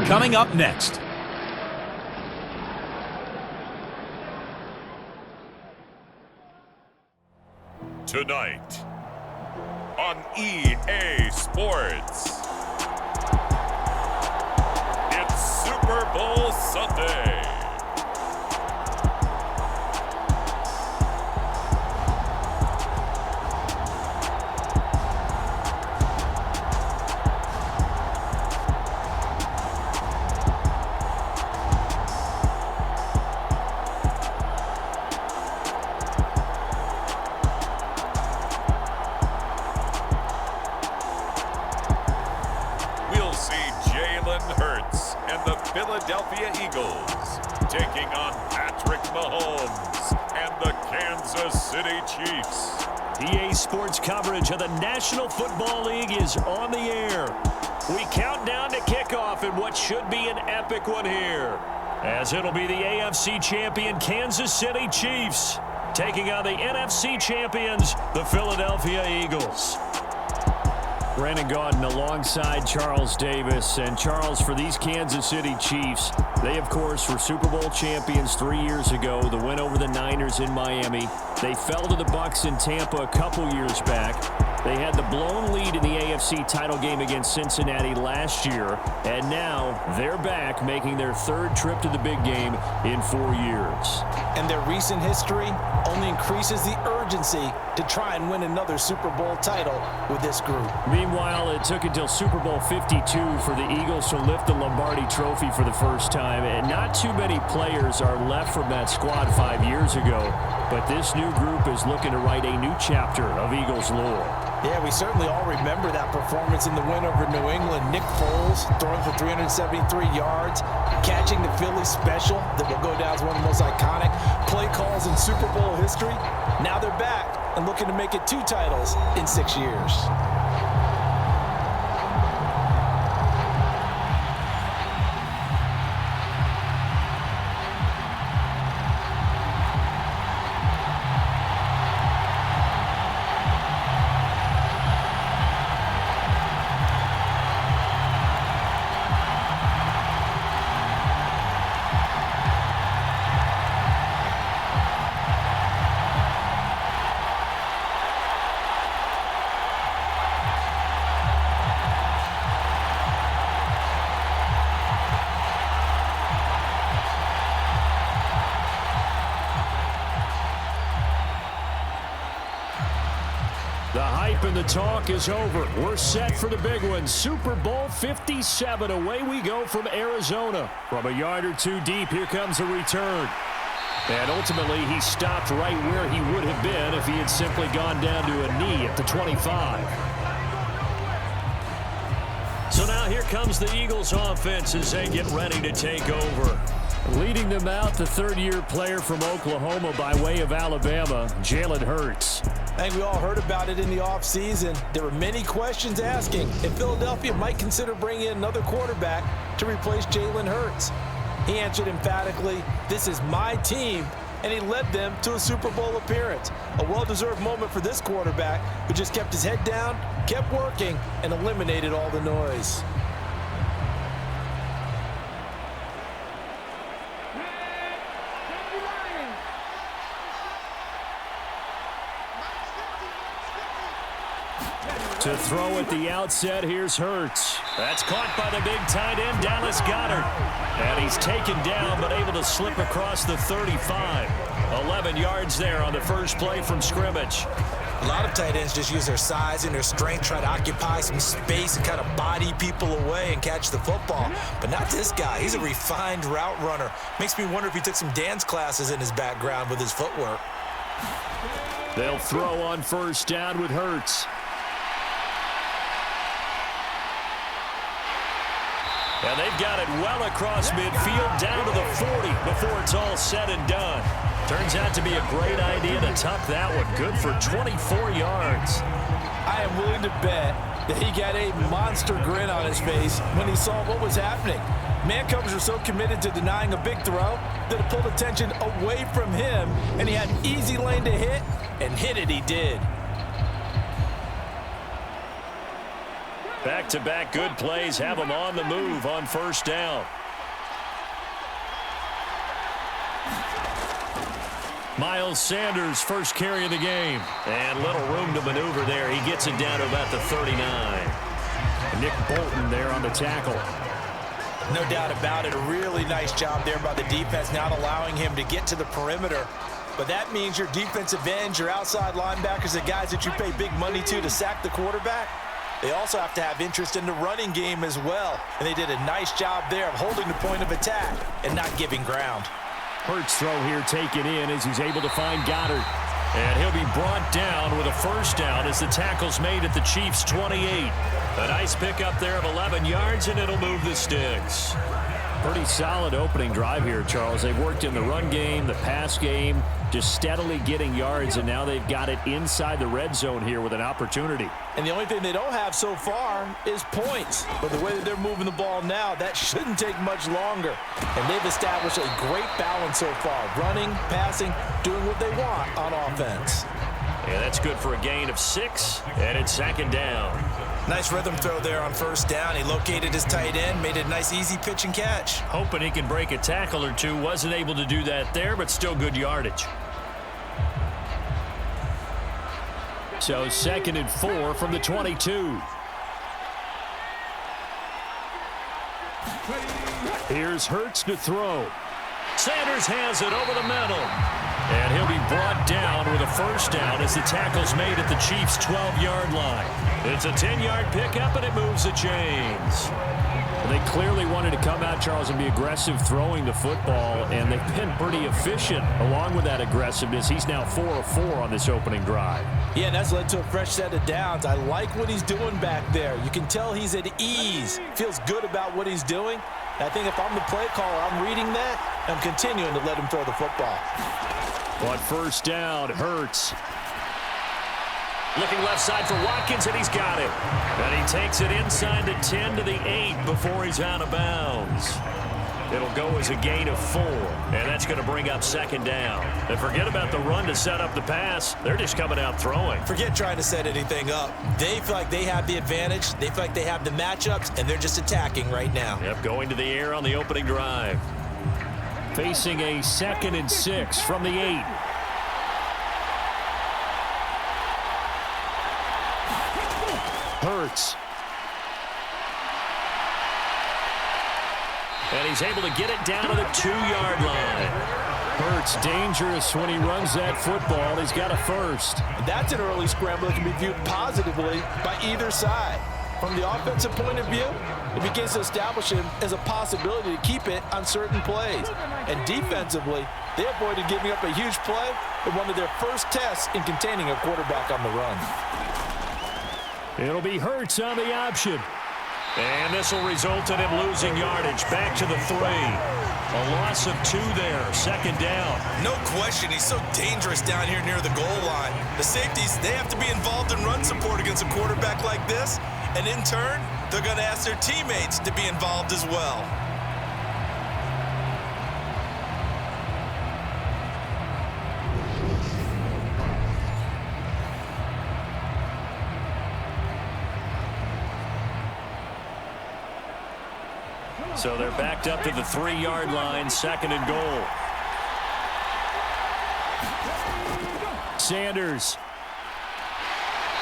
Coming up next. Tonight on EA Sports, it's Super Bowl Sunday. Philadelphia Eagles taking on Patrick Mahomes and the Kansas City Chiefs. EA Sports coverage of the National Football League is on the air. We count down to kickoff in what should be an epic one here, as it'll be the AFC champion Kansas City Chiefs taking on the NFC champions, the Philadelphia Eagles. Brandon Gaudin alongside Charles Davis. And Charles, for these Kansas City Chiefs, they, of course, were Super Bowl champions 3 years ago. The win over the Niners in Miami. They fell to the Bucs in Tampa a couple years back. They had the blown lead in the AFC title game against Cincinnati last year. And now they're back, making their third trip to the big game in 4 years. And their recent history only increases the urgency to try and win another Super Bowl title with this group. Meanwhile, it took until Super Bowl 52 for the Eagles to lift the Lombardi Trophy for the first time. And not too many players are left from that squad 5 years ago. But this new group is looking to write a new chapter of Eagles lore. Yeah, we certainly all remember that performance in the win over New England. Nick Foles throwing for 373 yards, catching the Philly special that will go down as one of the most iconic play calls in Super Bowl history. Now they're back and looking to make it 2 titles in 6 years. The hype and the talk is over. We're set for the big one. Super Bowl 57. Away we go from Arizona. From a yard or two deep, here comes a return. And ultimately, he stopped right where he would have been if he had simply gone down to a knee at the 25. So now here comes the Eagles offense as they get ready to take over. Leading them out, the third-year player from Oklahoma by way of Alabama, Jalen Hurts. I think we all heard about it in the offseason. There were many questions asking if Philadelphia might consider bringing in another quarterback to replace Jalen Hurts. He answered emphatically, "This is my team," and he led them to a Super Bowl appearance. A well-deserved moment for this quarterback who just kept his head down, kept working, and eliminated all the noise. To throw at the outset, here's Hurts. That's caught by the big tight end, Dallas Goedert. And he's taken down, but able to slip across the 35. 11 yards there on the first play from scrimmage. A lot of tight ends just use their size and their strength, try to occupy some space and kind of body people away and catch the football. But not this guy. He's a refined route runner. Makes me wonder if he took some dance classes in his background with his footwork. They'll throw on first down with Hurts. And they've got it well across midfield, down to the 40 before it's all said and done. Turns out to be a great idea to tuck that one. Good for 24 yards. I am willing to bet that he got a monster grin on his face when he saw what was happening. Man covers are so committed to denying a big throw that it pulled attention away from him, and he had an easy lane to hit, and hit it he did. Back-to-back good plays have them on the move on first down. Miles Sanders, first carry of the game. And little room to maneuver there. He gets it down to about the 39. Nick Bolton there on the tackle. No doubt about it. A really nice job there by the defense, not allowing him to get to the perimeter. But that means your defensive ends, your outside linebackers, the guys that you pay big money to sack the quarterback, they also have to have interest in the running game as well. And they did a nice job there of holding the point of attack and not giving ground. Hurts throw here taken in as he's able to find Goddard. And he'll be brought down with a first down as the tackle's made at the Chiefs' 28. A nice pickup there of 11 yards, and it'll move the sticks. Pretty solid opening drive here, Charles. They've worked in the run game, the pass game, just steadily getting yards, and now they've got it inside the red zone here with an opportunity. And the only thing they don't have so far is points. But the way that they're moving the ball now, that shouldn't take much longer. And they've established a great balance so far. Running, passing, doing what they want on offense. And that's good for a gain of 6, and it's second down. Nice rhythm throw there on first down. He located his tight end, made it a nice easy pitch and catch. Hoping he can break a tackle or two. Wasn't able to do that there, but still good yardage. So 2nd and 4 from the 22. Here's Hurts to throw. Sanders has it over the middle. And he'll be brought down with a first down as the tackle's made at the Chiefs' 12-yard line. It's a 10-yard pickup, and it moves the chains. They clearly wanted to come out, Charles, and be aggressive throwing the football, and they've been pretty efficient along with that aggressiveness. He's now 4 of 4 on this opening drive. Yeah, and that's led to a fresh set of downs. I like what he's doing back there. You can tell he's at ease, feels good about what he's doing. I think if I'm the play caller, I'm reading that, I'm continuing to let him throw the football. On first down, Hurts. Looking left side for Watkins, and he's got it. And he takes it inside the 10 to the 8 before he's out of bounds. It'll go as a gain of 4, and that's going to bring up second down. And forget about the run to set up the pass. They're just coming out throwing. Forget trying to set anything up. They feel like they have the advantage. They feel like they have the matchups, and they're just attacking right now. Yep, going to the air on the opening drive. Facing a 2nd and 6 from the 8. Hurts. And he's able to get it down to the 2-yard line. Hurts dangerous when he runs that football. He's got a first. That's an early scramble that can be viewed positively by either side. From the offensive point of view, it begins to establish him as a possibility to keep it on certain plays. And defensively, they avoided giving up a huge play in one of their first tests in containing a quarterback on the run. It'll be Hurts on the option. And this will result in him losing yardage. Back to the 3. A loss of 2 there. Second down. No question, he's so dangerous down here near the goal line. The safeties, they have to be involved in run support against a quarterback like this. And in turn, they're going to ask their teammates to be involved as well. So they're backed up to the 3-yard line, 2nd and goal. Sanders.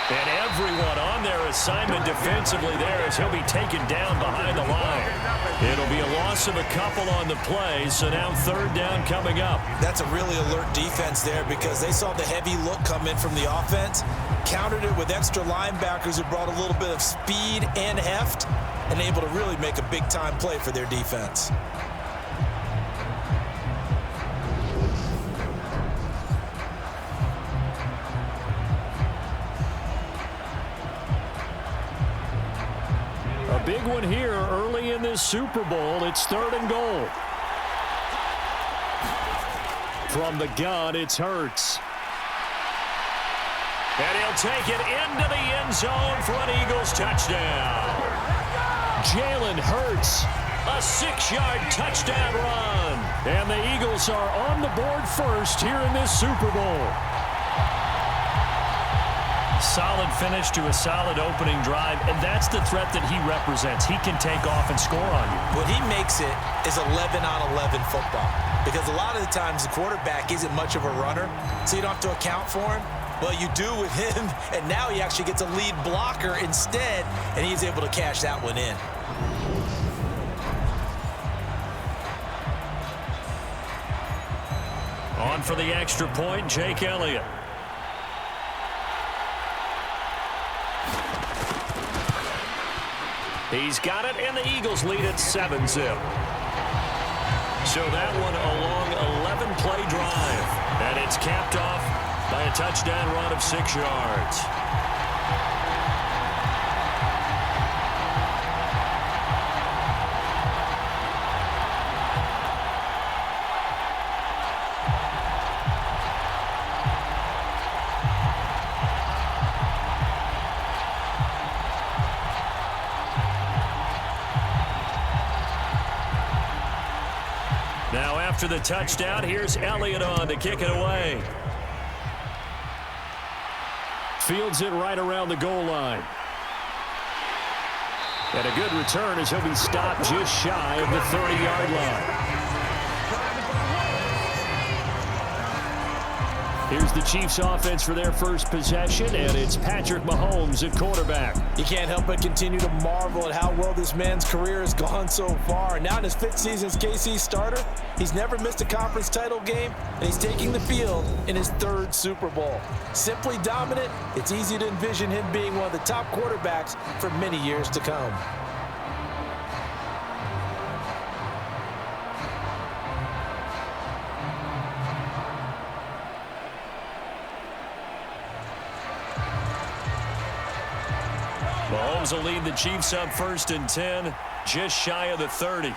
And everyone on their assignment defensively there as he'll be taken down behind the line. It'll be a loss of a couple on the play, so now 3rd down coming up. That's a really alert defense there because they saw the heavy look come in from the offense, countered it with extra linebackers who brought a little bit of speed and heft, and able to really make a big-time play for their defense. A big one here early in this Super Bowl. It's 3rd and goal. From the gun, it's Hurts. And he'll take it into the end zone for an Eagles touchdown. Jalen Hurts, a 6-yard touchdown run. And the Eagles are on the board first here in this Super Bowl. Solid finish to a solid opening drive, and that's the threat that he represents. He can take off and score on you. What he makes it is 11-on-11 football, because a lot of the times the quarterback isn't much of a runner, so you don't have to account for him. Well, you do with him, and now he actually gets a lead blocker instead, and he's able to cash that one in. On for the extra point, Jake Elliott. He's got it, and the Eagles lead at 7-0. So that one a long 11-play drive, and it's capped off by a touchdown run of 6 yards. Now after the touchdown, here's Elliott on to kick it away. Fields it right around the goal line. And a good return as he'll be stopped just shy of the 30-yard line. Here's the Chiefs offense for their first possession, and it's Patrick Mahomes at quarterback. You can't help but continue to marvel at how well this man's career has gone so far. Now in his 5th season as KC starter, he's never missed a conference title game, and he's taking the field in his 3rd Super Bowl. Simply dominant, it's easy to envision him being one of the top quarterbacks for many years to come. Mahomes will lead the Chiefs up 1st and 10, just shy of the 30.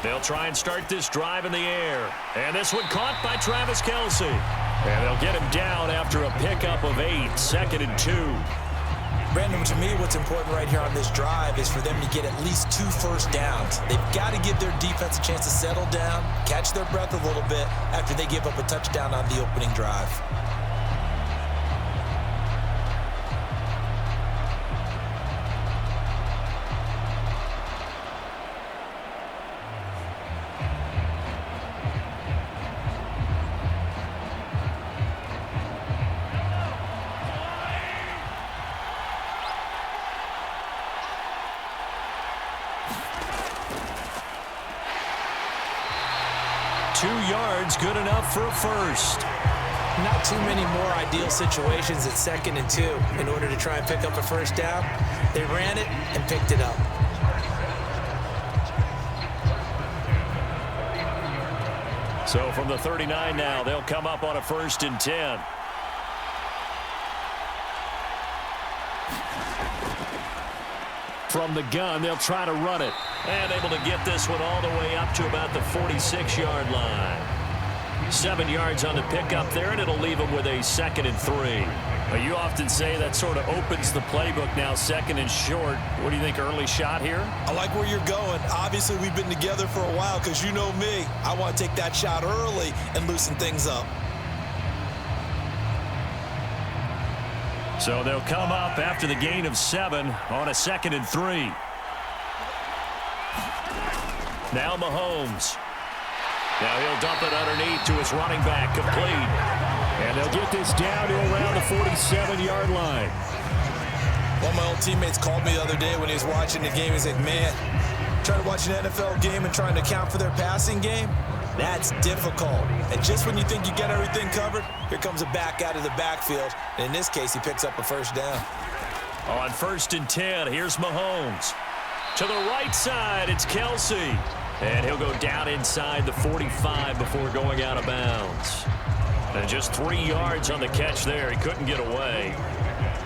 They'll try and start this drive in the air. And this one caught by Travis Kelce. And they'll get him down after a pickup of 8, 2nd and 2. Brandon, to me, what's important right here on this drive is for them to get at least 2 first downs. They've got to give their defense a chance to settle down, catch their breath a little bit after they give up a touchdown on the opening drive. Good enough for a first. Not too many more ideal situations at 2nd and 2 in order to try and pick up a first down. They ran it and picked it up. So from the 39 now, they'll come up on a 1st and 10. From the gun, they'll try to run it. And able to get this one all the way up to about the 46-yard line. 7 yards on the pickup there, and it'll leave them with a 2nd and 3. You often say that sort of opens the playbook now, 2nd and short. What do you think, early shot here? I like where you're going. Obviously, we've been together for a while because you know me. I want to take that shot early and loosen things up. So they'll come up after the gain of 7 on a 2nd and 3. Now Mahomes. Now he'll dump it underneath to his running back, complete. And they'll get this down to around the 47-yard line. One of my old teammates called me the other day when he was watching the game. He's like, man, trying to watch an NFL game and trying to account for their passing game, that's difficult. And just when you think you get everything covered, here comes a back out of the backfield. And in this case, he picks up a first down. On 1st and 10, here's Mahomes. To the right side, it's Kelce. And he'll go down inside the 45 before going out of bounds. And just 3 yards on the catch there. He couldn't get away.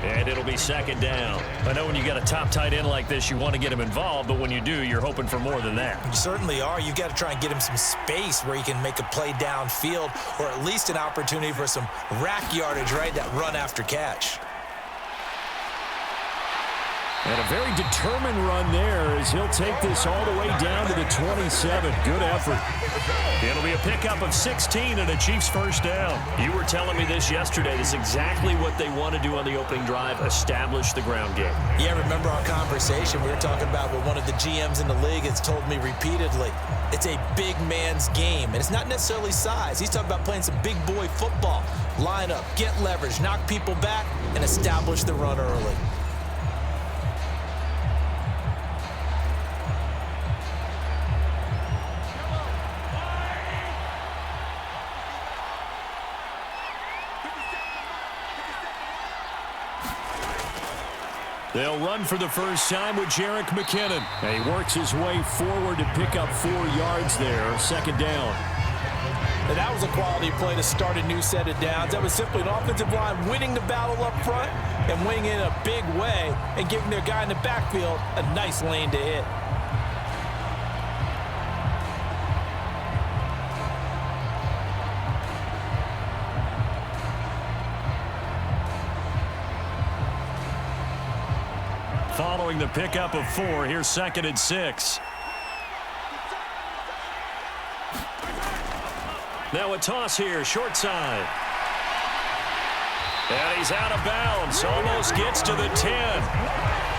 And it'll be 2nd down. I know when you got a top tight end like this, you want to get him involved, but when you do, you're hoping for more than that. You certainly are. You've got to try and get him some space where he can make a play downfield, or at least an opportunity for some rack yardage, right? That run after catch. And a very determined run there as he'll take this all the way down to the 27. Good effort. It'll be a pickup of 16 and a Chiefs first down. You were telling me this yesterday. This is exactly what they want to do on the opening drive, establish the ground game. Yeah, remember our conversation? We were talking about what one of the GMs in the league has told me repeatedly. It's a big man's game, and it's not necessarily size. He's talking about playing some big boy football. Line up, get leverage, knock people back, and establish the run early. They'll run for the first time with Jerick McKinnon. And he works his way forward to pick up 4 yards there. Second down. And that was a quality play to start a new set of downs. That was simply an offensive line winning the battle up front and winning in a big way and giving their guy in the backfield a nice lane to hit. Following the pickup of 4, here's 2nd and 6. Now a toss here, short side. And he's out of bounds, almost gets to the 10.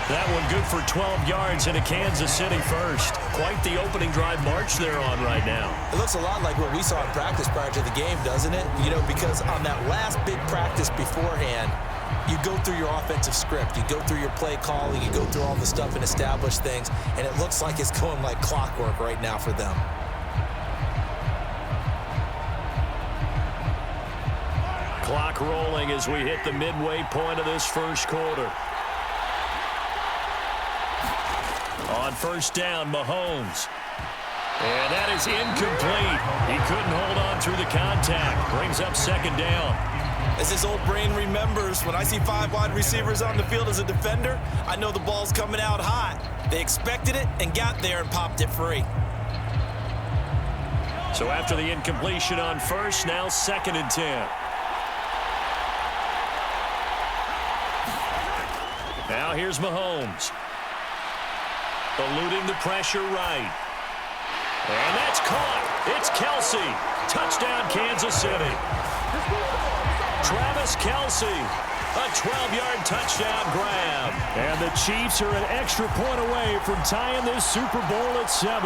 That one good for 12 yards and a Kansas City first. Quite the opening drive march they're on right now. It looks a lot like what we saw in practice prior to the game, doesn't it? You know, because on that last big practice beforehand, you go through your offensive script, you go through your play calling, you go through all the stuff and establish things, and it looks like it's going like clockwork right now for them. Clock rolling as we hit the midway point of this first quarter. On first down, Mahomes. And that is incomplete. He couldn't hold on through the contact. Brings up 2nd down. As his old brain remembers, when I see 5 wide receivers on the field as a defender, I know the ball's coming out hot. They expected it and got there and popped it free. So after the incompletion on first, now 2nd and 10. Now here's Mahomes. Eluding the pressure right. And that's caught. It's Kelsey. Touchdown, Kansas City. Travis Kelsey, a 12-yard touchdown grab. And the Chiefs are an extra point away from tying this Super Bowl at 7.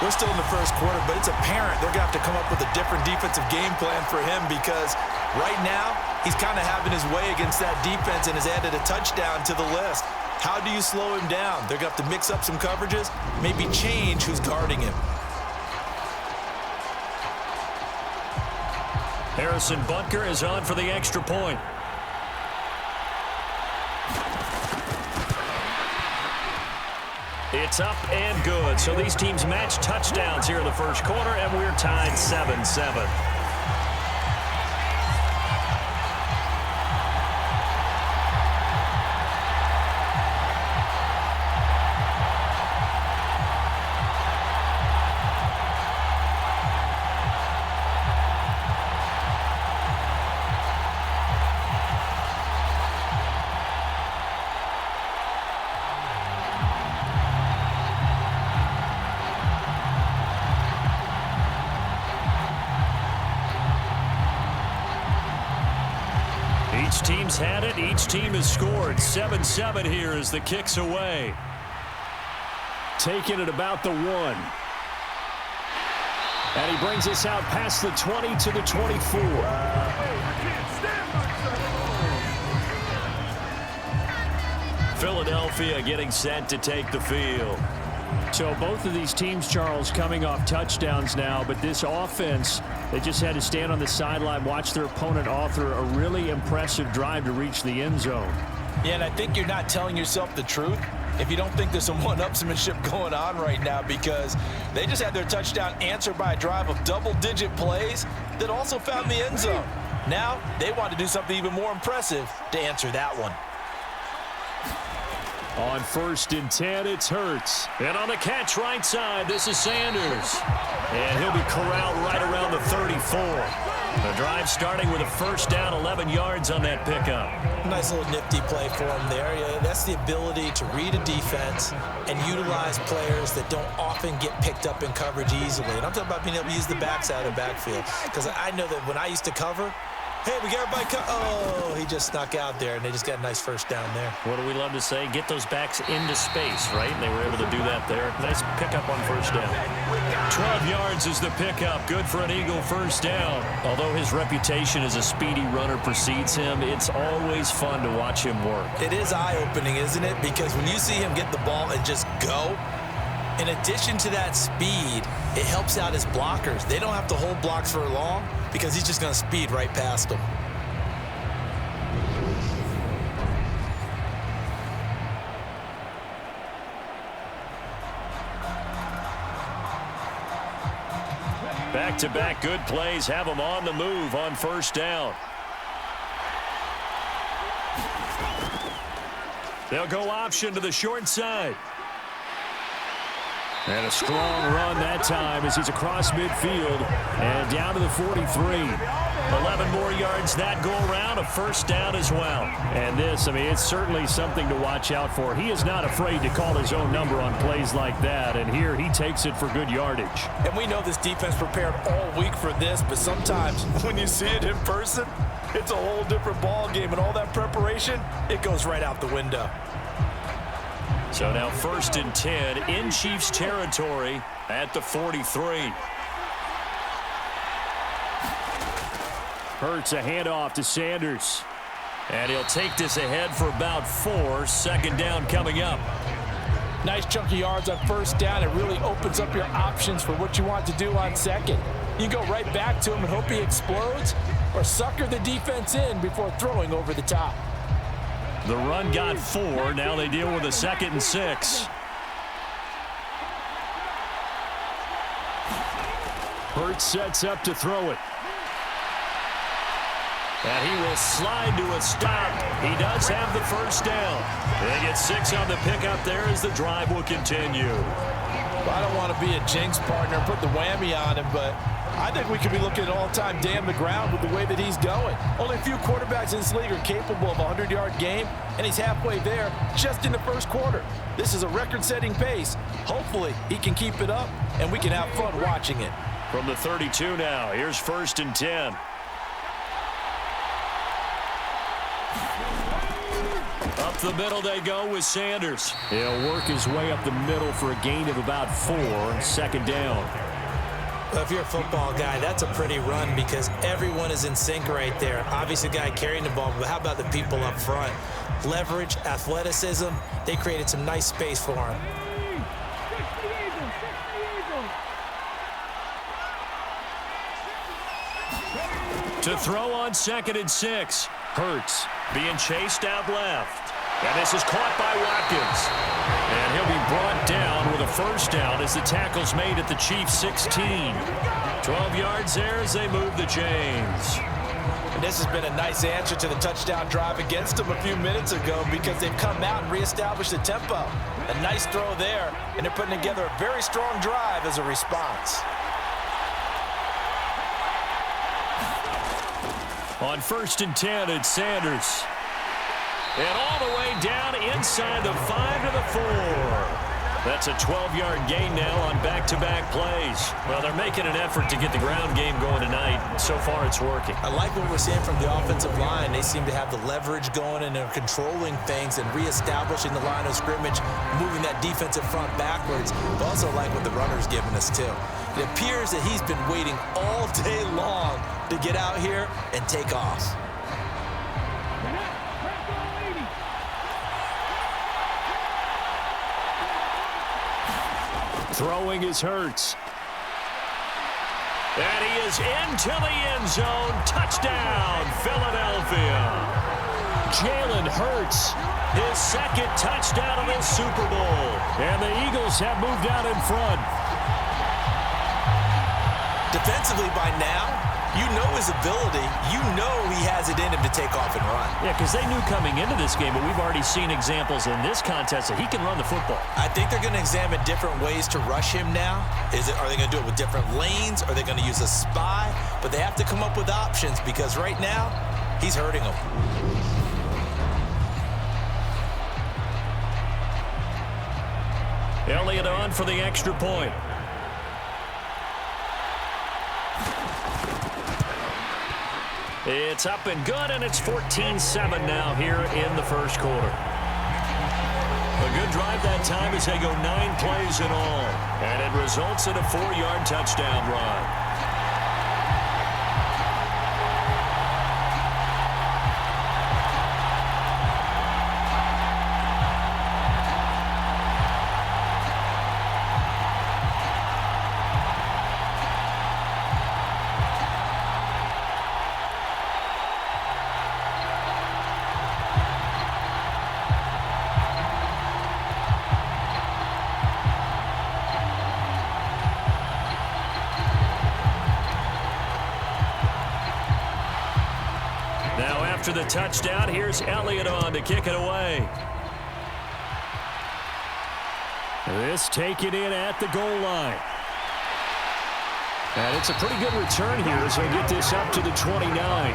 We're still in the first quarter, but it's apparent they're going to have to come up with a different defensive game plan for him because right now he's kind of having his way against that defense and has added a touchdown to the list. How do you slow him down? They're going to have to mix up some coverages, maybe change who's guarding him. Harrison Butker is on for the extra point. It's up and good. So these teams match touchdowns here in the first quarter, and we're tied 7-7. Each team's had it. Each team has scored. 7-7 here as the kick's away. Taking it about the 1. And he brings us out past the 20 to the 24. Philadelphia getting set to take the field. So both of these teams, Charles, coming off touchdowns now, but this offense, they just had to stand on the sideline, watch their opponent author a really impressive drive to reach the end zone. Yeah, and I think you're not telling yourself the truth if you don't think there's some one-upsmanship going on right now because they just had their touchdown answered by a drive of double-digit plays that also found the end zone. Now they want to do something even more impressive to answer that one. On 1st and 10, it's Hurts. And on the catch right side, this is Sanders. And he'll be corralled right around the 34. The drive starting with a first down, 11 yards on that pickup. Nice little nifty play for him there. Yeah, that's the ability to read a defense and utilize players that don't often get picked up in coverage easily. And I'm talking about being able to use the backside of the backfield. Because I know that when I used to cover, hey, we got everybody oh, he just snuck out there, and they just got a nice first down there. What do we love to say? Get those backs into space, right? And they were able to do that there. Nice pickup on first down. 12 yards is the pickup. Good for an Eagle first down. Although his reputation as a speedy runner precedes him, it's always fun to watch him work. It is eye-opening, isn't it? Because when you see him get the ball and just go, in addition to that speed, it helps out his blockers. They don't have to hold blocks for long because he's just going to speed right past them. Back-to-back good plays have him on the move on first down. They'll go option to the short side. And a strong run that time as he's across midfield and down to the 43. 11 more yards that go around, a first down as well. And this, I mean, it's certainly something to watch out for. He is not afraid to call his own number on plays like that, and here he takes it for good yardage. And we know this defense prepared all week for this, but sometimes when you see it in person, it's a whole different ball game, and all that preparation, it goes right out the window. So now 1st and 10 in Chiefs territory at the 43. Hurts a handoff to Sanders. And he'll take this ahead for about 4. Second down coming up. Nice chunky yards on first down. It really opens up your options for what you want to do on second. You go right back to him and hope he explodes, or sucker the defense in before throwing over the top. The run got 4. Now they deal with a 2nd and 6. Hurts sets up to throw it. And he will slide to a stop. He does have the first down. They get 6 on the pickup there as the drive will continue. Well, I don't want to be a jinx partner and put the whammy on him, but I think we could be looking at all-time day on the ground with the way that he's going. Only a few quarterbacks in this league are capable of a 100-yard game, and he's halfway there just in the first quarter. This is a record-setting pace. Hopefully, he can keep it up, and we can have fun watching it. From the 32 now, here's 1st and 10. Up the middle they go with Sanders. He'll work his way up the middle for a gain of about 4. Second down. Well, if you're a football guy, that's a pretty run because everyone is in sync right there. Obviously, the guy carrying the ball, but how about the people up front? Leverage, athleticism, they created some nice space for him. To throw on 2nd and 6. Hurts being chased out left. And this is caught by Watkins. And he'll be brought down with a first down as the tackle's made at the Chiefs' 16. 12 yards there as they move the chains. And this has been a nice answer to the touchdown drive against them a few minutes ago because they've come out and reestablished the tempo. A nice throw there, and they're putting together a very strong drive as a response. On 1st and 10, it's Sanders. And all the way down inside the 5 to the 4. That's a 12-yard gain now on back-to-back plays. Well, they're making an effort to get the ground game going tonight. So far, it's working. I like what we're seeing from the offensive line. They seem to have the leverage going, and they're controlling things and reestablishing the line of scrimmage, moving that defensive front backwards. But also like what the runner's giving us, too. It appears that he's been waiting all day long to get out here and take off. Throwing is Hurts. And he is into the end zone. Touchdown, Philadelphia. Jalen Hurts, His 2nd touchdown of the Super Bowl. and the Eagles have moved out in front. Defensively by now, You know his ability. You know he has it in him to take off and run. Yeah, because they knew coming into this game, but we've already seen examples in this contest that he can run the football. I think they're going to examine different ways to rush him now. Are they going to do it with different lanes? Are they going to use a spy? But they have to come up with options because right now, he's hurting them. Elliott on for the extra point. It's up and good, and it's 14-7 now here in the first quarter. A good drive that time as they go 9 plays in all, and it results in a 4-yard touchdown run. After the touchdown, here's Elliott on to kick it away. This taken in at the goal line. And it's a pretty good return here as they get this up to the 29.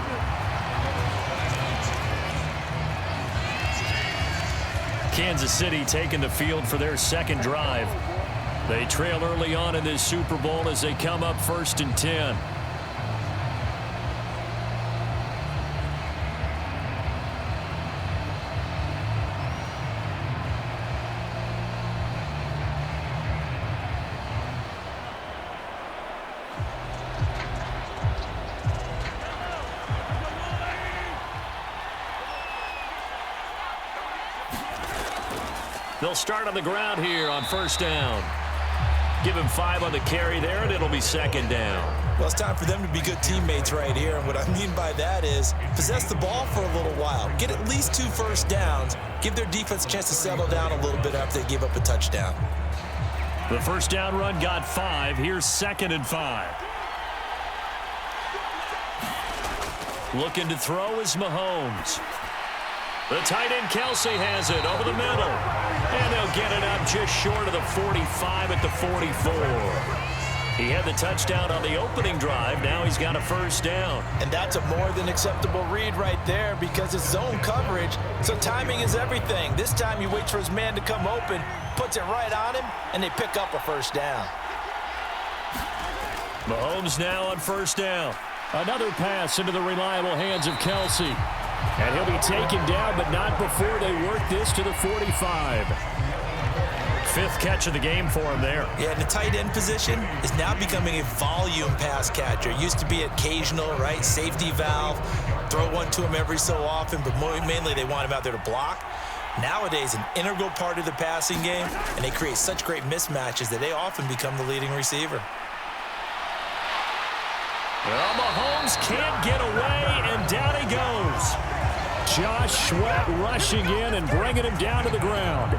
Kansas City taking the field for their second drive. They trail early on in this Super Bowl as they come up 1st and 10. They'll start on the ground here on 1st down. Give him 5 on the carry there, and it'll be 2nd down. Well, it's time for them to be good teammates right here. And what I mean by that is possess the ball for a little while. Get at least 2 first downs. Give their defense a chance to settle down a little bit after they give up a touchdown. The 1st down run got 5. Here's 2nd and 5. Looking to throw is Mahomes. The tight end Kelsey has it over the middle. And they'll get it up just short of the 45 at the 44. He had the touchdown on the opening drive. Now he's got a 1st down. And that's a more than acceptable read right there because it's zone coverage. So timing is everything. This time he waits for his man to come open, puts it right on him, and they pick up a 1st down. Mahomes now on 1st down. Another pass into the reliable hands of Kelsey. And he'll be taken down, but not before they work this to the 45. 5th catch of the game for him there. Yeah, and the tight end position is now becoming a volume pass catcher. Used to be occasional, right? Safety valve. Throw one to him every so often, but mainly they want him out there to block. Nowadays, an integral part of the passing game, and they create such great mismatches that they often become the leading receiver. Well, Mahomes can't get away, and down he goes. Josh Sweat rushing in and bringing him down to the ground.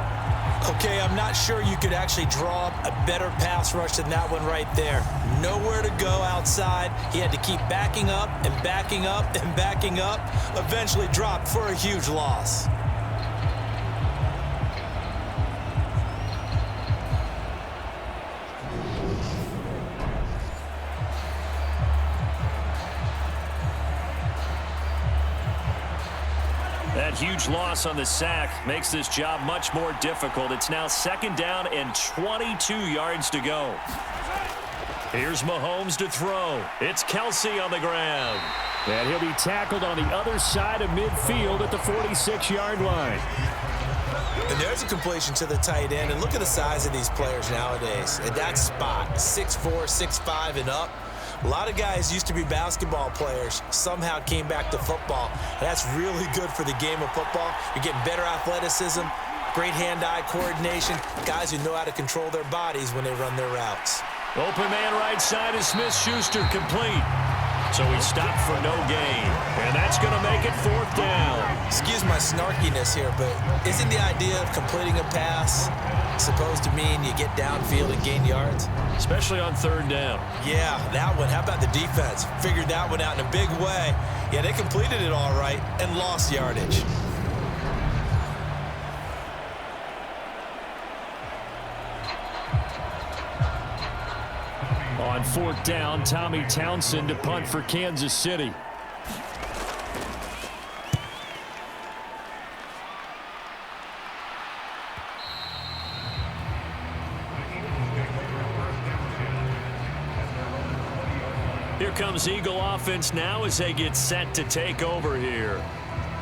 Okay, I'm not sure you could actually draw up a better pass rush than that one right there. Nowhere to go outside. He had to keep backing up and backing up and backing up. Eventually dropped for a huge loss. That huge loss on the sack makes this job much more difficult. It's now 2nd down and 22 yards to go. Here's Mahomes to throw. It's Kelsey on the ground. And he'll be tackled on the other side of midfield at the 46-yard line. And there's a completion to the tight end. And look at the size of these players nowadays. At that spot, 6'4", 6'5", and up. A lot of guys used to be basketball players, somehow came back to football. And that's really good for the game of football. You're getting better athleticism, great hand-eye coordination, guys who know how to control their bodies when they run their routes. Open man right side is Smith-Schuster, complete. So he stopped for no gain. And that's going to make it 4th down. Excuse my snarkiness here, but isn't the idea of completing a pass supposed to mean you get downfield and gain yards? Especially on third down. Yeah, that one. How about the defense? Figured that one out in a big way. Yeah, they completed it all right and lost yardage. On fourth down, Tommy Townsend to punt for Kansas City. Here comes Eagle offense now as they get set to take over here.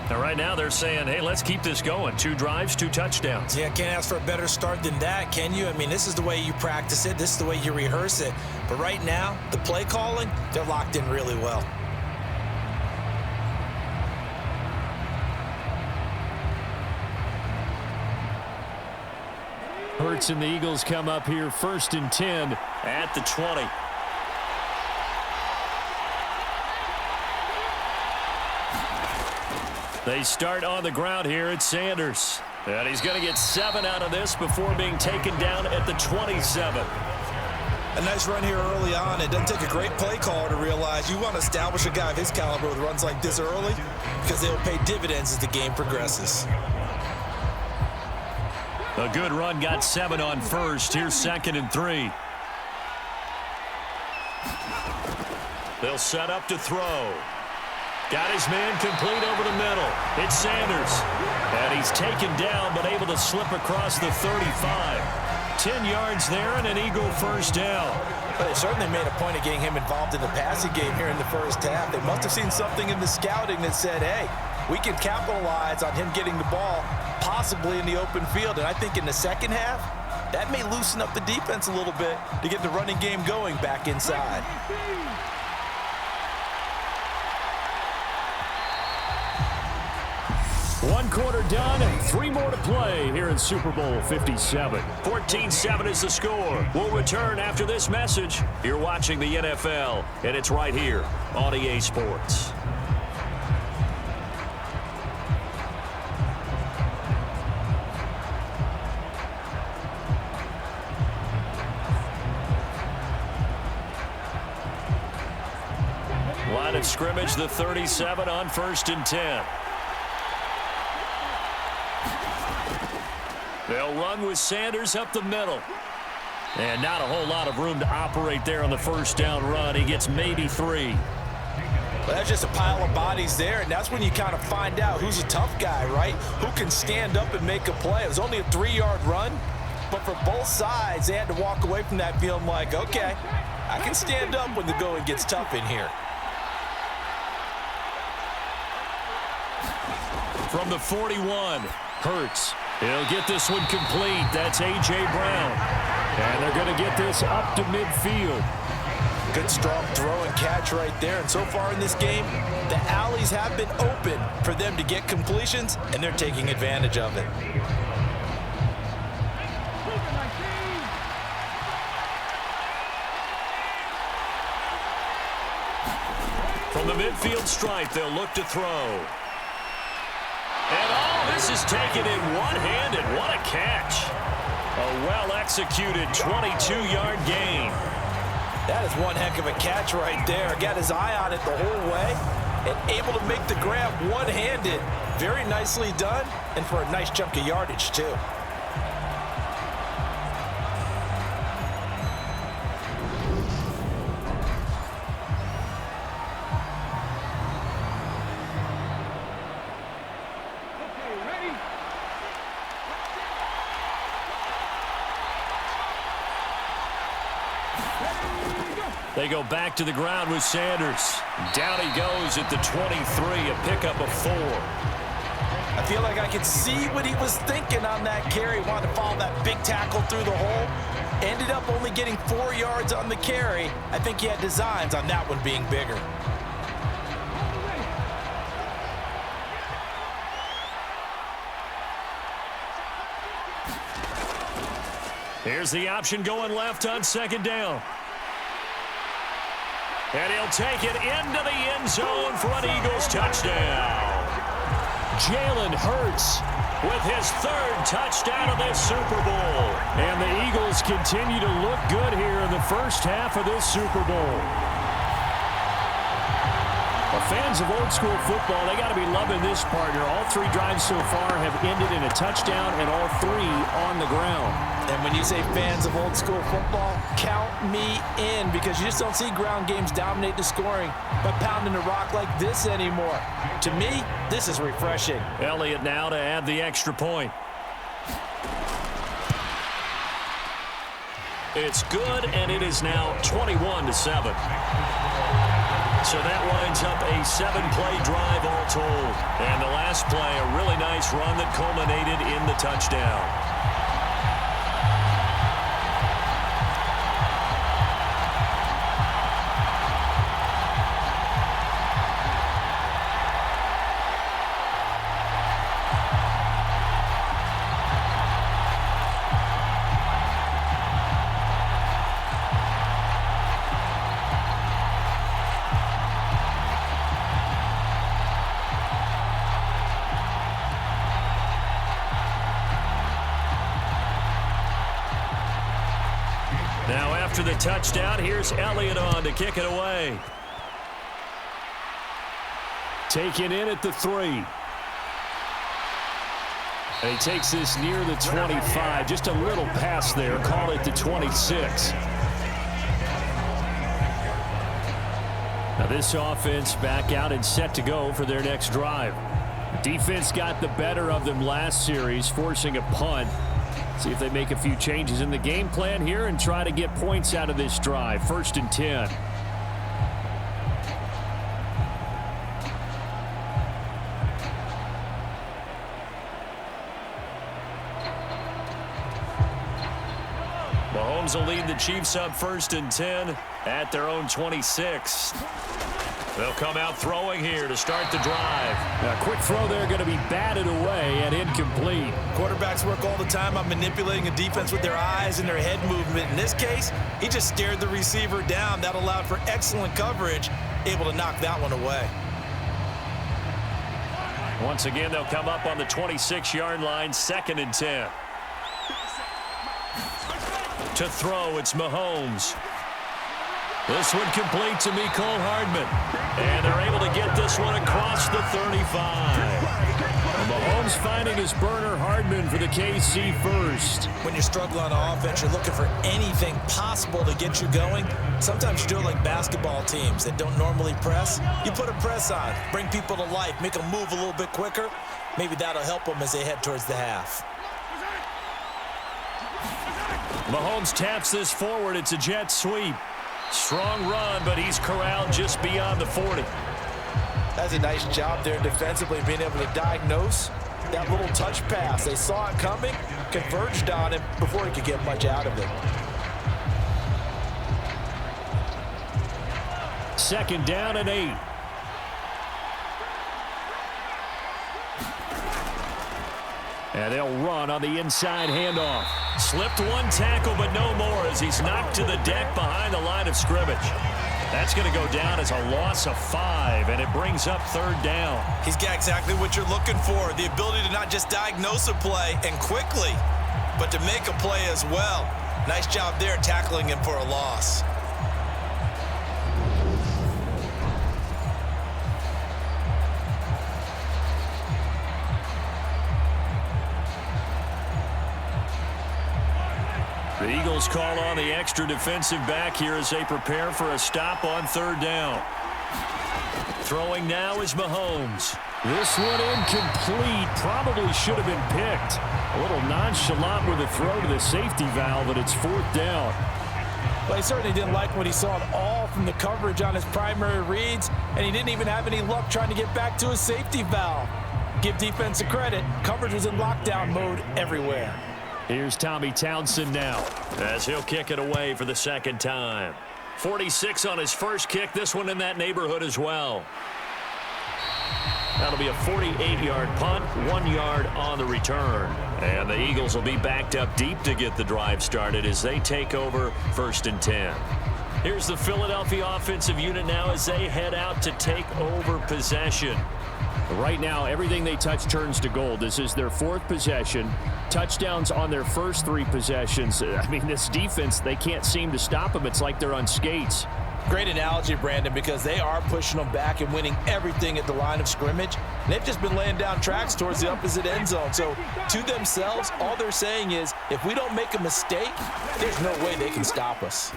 Now, right now, they're saying, hey, let's keep this going. 2 drives, 2 touchdowns. Yeah, can't ask for a better start than that, can you? I mean, this is the way you practice it. This is the way you rehearse it. But right now, the play calling, they're locked in really well. Hurts and the Eagles come up here 1st and 10 at the 20. They start on the ground here at Sanders. And he's going to get 7 out of this before being taken down at the 27. A nice run here early on. It doesn't take a great play caller to realize you want to establish a guy of his caliber with runs like this early because they'll pay dividends as the game progresses. A good run got 7 on first. Here's 2nd and 3. They'll set up to throw. Got his man complete over the middle. It's Sanders. And he's taken down but able to slip across the 35. 10 yards there and an Eagle first down. But they certainly made a point of getting him involved in the passing game here in the first half. They must have seen something in the scouting that said, hey, we can capitalize on him getting the ball possibly in the open field. And I think in the second half, that may loosen up the defense a little bit to get the running game going back inside. One quarter done, 3 more to play here in Super Bowl 57. 14-7 is the score. We'll return after this message. You're watching the NFL, and it's right here on EA Sports. Line of scrimmage, the 37 on 1st and 10. They'll run with Sanders up the middle. And not a whole lot of room to operate there on the first down run. He gets maybe 3. Well, that's just a pile of bodies there, and that's when you kind of find out who's a tough guy, right? Who can stand up and make a play. It was only a 3-yard run, but for both sides, they had to walk away from that feeling like, okay, I can stand up when the going gets tough in here. From the 41, Hurts. He'll get this one complete. That's A.J. Brown. And they're going to get this up to midfield. Good strong throw and catch right there. And so far in this game, the alleys have been open for them to get completions, and they're taking advantage of it. From the midfield stripe, they'll look to throw. And all this is taken in one-handed. What a catch. A well-executed 22-yard gain. That is one heck of a catch right there. Got his eye on it the whole way and able to make the grab one-handed. Very nicely done, and for a nice chunk of yardage, too. They go back to the ground with Sanders. Down he goes at the 23, a pickup of 4. I feel like I could see what he was thinking on that carry. Wanted to follow that big tackle through the hole. Ended up only getting 4 yards on the carry. I think he had designs on that one being bigger. Here's the option going left on 2nd down. And he'll take it into the end zone for an Eagles touchdown. Jalen Hurts with his third touchdown of this Super Bowl. And the Eagles continue to look good here in the first half of this Super Bowl. Well, fans of old school football, they got to be loving this partner. All three drives so far have ended in a touchdown, and all three on the ground. And when you say fans of old school football, count me in, because you just don't see ground games dominate the scoring by pounding the rock like this anymore. To me, this is refreshing. Elliott now to add the extra point. It's good, and it is now 21-7. So that winds up a 7-play drive all told. And the last play, a really nice run that culminated in the touchdown. Now after the touchdown, here's Elliott on to kick it away. Taken in at the 3. And he takes this near the 25. Just a little pass there. Call it the 26. Now this offense back out and set to go for their next drive. Defense got the better of them last series, forcing a punt. See if they make a few changes in the game plan here and try to get points out of this drive. 1st and 10. Mahomes will lead the Chiefs up 1st and 10 at their own 26. They'll come out throwing here to start the drive. A quick throw there going to be batted away and incomplete. Quarterbacks work all the time on manipulating a defense with their eyes and their head movement. In this case, he just stared the receiver down. That allowed for excellent coverage, able to knock that one away. Once again, they'll come up on the 26-yard line, 2nd and 10. To throw, it's Mahomes. This one complete to Mecole Hardman. And they're able to get this one across the 35. And Mahomes finding his burner Hardman for the KC first. When you're struggling on offense, you're looking for anything possible to get you going. Sometimes you do it like basketball teams that don't normally press. You put a press on, bring people to life, make them move a little bit quicker. Maybe that'll help them as they head towards the half. Mahomes taps this forward. It's a jet sweep. Strong run, but he's corralled just beyond the 40. That's a nice job there defensively, being able to diagnose that little touch pass. They saw it coming, converged on him before he could get much out of it. 2nd down and 8. And they'll run on the inside handoff. Slipped one tackle, but no more as he's knocked to the deck behind the line of scrimmage. That's going to go down as a loss of 5, and it brings up 3rd down. He's got exactly what you're looking for, the ability to not just diagnose a play and quickly, but to make a play as well. Nice job there tackling him for a loss. The Eagles call on the extra defensive back here as they prepare for a stop on 3rd down. Throwing now is Mahomes. This one incomplete. Probably should have been picked. A little nonchalant with a throw to the safety valve, and it's 4th down. Well, he certainly didn't like what he saw at all from the coverage on his primary reads, and he didn't even have any luck trying to get back to his safety valve. Give defense a credit. Coverage was in lockdown mode everywhere. Here's Tommy Townsend now, as he'll kick it away for the 2nd time. 46 on his first kick, this one in that neighborhood as well. That'll be a 48-yard punt, 1 yard on the return. And the Eagles will be backed up deep to get the drive started as they take over 1st and 10. Here's the Philadelphia offensive unit now as they head out to take over possession. Right now, everything they touch turns to gold. This is their 4th possession. Touchdowns on their first 3 possessions. I mean, this defense, they can't seem to stop them. It's like they're on skates. Great analogy, Brandon, because they are pushing them back and winning everything at the line of scrimmage. And they've just been laying down tracks towards the opposite end zone. So to themselves, all they're saying is, if we don't make a mistake, there's no way they can stop us.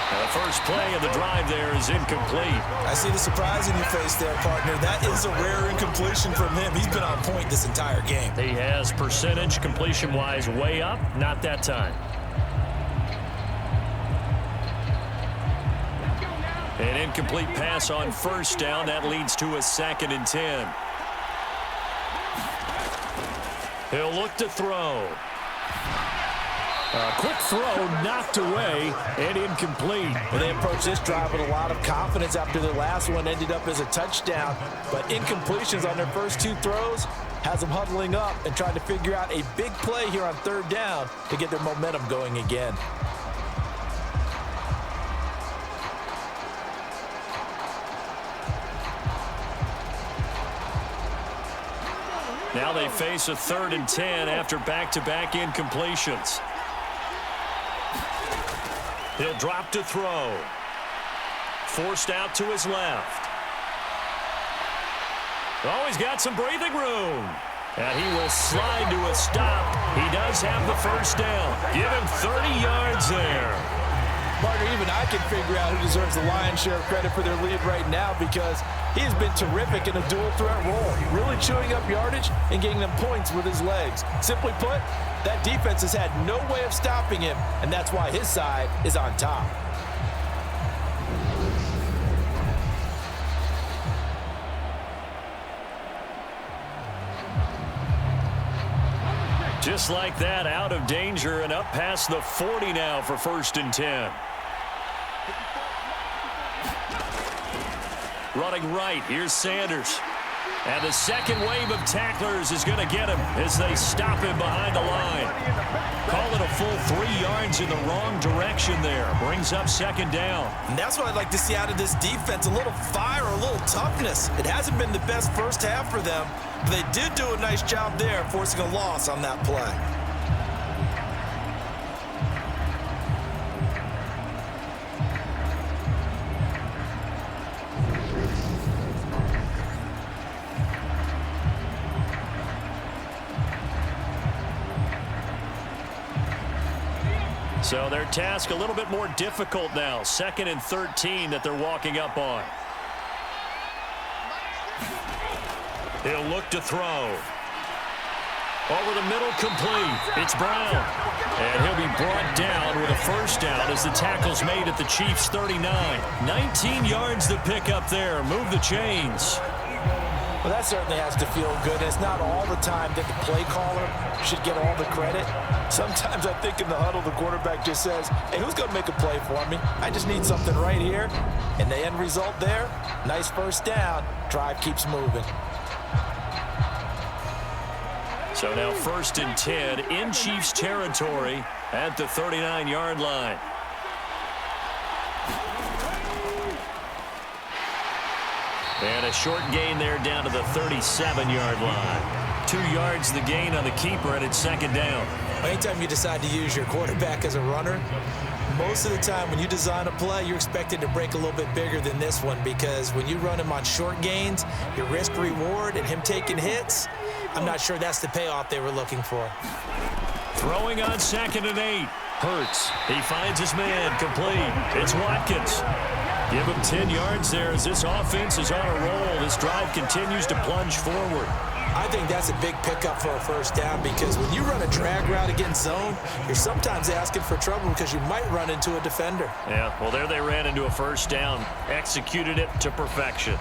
The first play of the drive there is incomplete. I see the surprise in your face there, partner. That is a rare incompletion from him. He's been on point this entire game. He has percentage completion-wise way up, not that time. An incomplete pass on first down. That leads to a 2nd and 10. He'll look to throw. A quick throw knocked away and incomplete. Well, they approached this drive with a lot of confidence after their last one ended up as a touchdown. But incompletions on their first 2 throws has them huddling up and trying to figure out a big play here on 3rd down to get their momentum going again. Now they face a 3rd and 10 after back-to-back incompletions. He'll drop to throw. Forced out to his left. Oh, he's got some breathing room. And he will slide to a stop. He does have the first down. Give him 30 yards there. Partner, even I can figure out who deserves the lion's share of credit for their lead right now, because he has been terrific in a dual threat role, really chewing up yardage and getting them points with his legs. Simply put, that defense has had no way of stopping him, and that's why his side is on top. Just like that, out of danger and up past the 40 now for 1st and 10. Running right, here's Sanders. And the second wave of tacklers is going to get him as they stop him behind the line. Call it a full 3 yards in the wrong direction there. Brings up 2nd down. And that's what I'd like to see out of this defense, a little fire, a little toughness. It hasn't been the best first half for them, but they did do a nice job there, forcing a loss on that play. So their task a little bit more difficult now. 2nd and 13 that they're walking up on. He'll look to throw. Over the middle, complete. It's Brown. And he'll be brought down with a first down as the tackle's made at the Chiefs' 39. 19 yards to pick up there. Move the chains. Well, that certainly has to feel good. It's not all the time that the play caller should get all the credit. Sometimes I think in the huddle, the quarterback just says, hey, who's going to make a play for me? I just need something right here. And the end result there, nice first down. Drive keeps moving. So now 1st and 10 in Chiefs territory at the 39-yard line. And a short gain there down to the 37-yard line. 2 yards the gain on the keeper, and it's 2nd down. Anytime you decide to use your quarterback as a runner, most of the time when you design a play, you're expected to break a little bit bigger than this one, because when you run him on short gains, your risk-reward and him taking hits, I'm not sure that's the payoff they were looking for. Throwing on 2nd and 8. Hurts. He finds his man. Complete. It's Watkins. Give him 10 yards there as this offense is on a roll. This drive continues to plunge forward. I think that's a big pickup for a first down, because when you run a drag route against zone, you're sometimes asking for trouble because you might run into a defender. Yeah, well, there they ran into a first down. Executed it to perfection.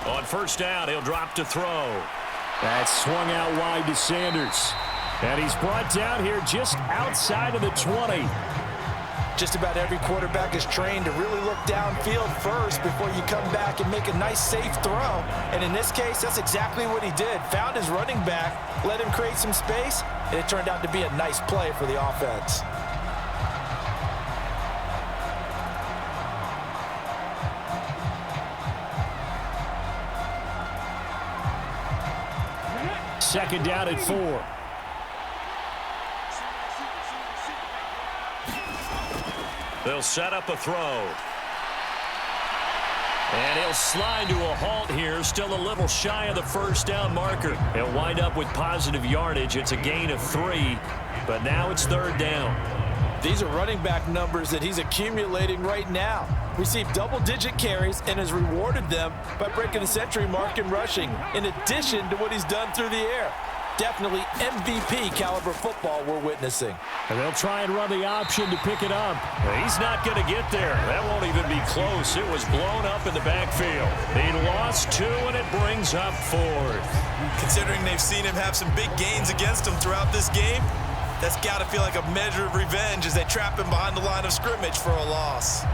On first down, he'll drop to throw. That's swung out wide to Sanders. And he's brought down here just outside of the 20. Just about every quarterback is trained to really look downfield first before you come back and make a nice, safe throw. And in this case, that's exactly what he did. Found his running back, let him create some space, and it turned out to be a nice play for the offense. Second down and 4. They'll set up a throw. And he'll slide to a halt here, still a little shy of the first down marker. He'll wind up with positive yardage. It's a gain of 3, but now it's third down. These are running back numbers that he's accumulating right now. Received double-digit carries and has rewarded them by breaking the century mark in rushing, in addition to what he's done through the air. Definitely MVP caliber football we're witnessing. And they'll try and run the option to pick it up. He's not going to get there. That won't even be close. It was blown up in the backfield. He lost 2, and it brings up 4th. Considering they've seen him have some big gains against him throughout this game, that's got to feel like a measure of revenge as they trap him behind the line of scrimmage for a loss.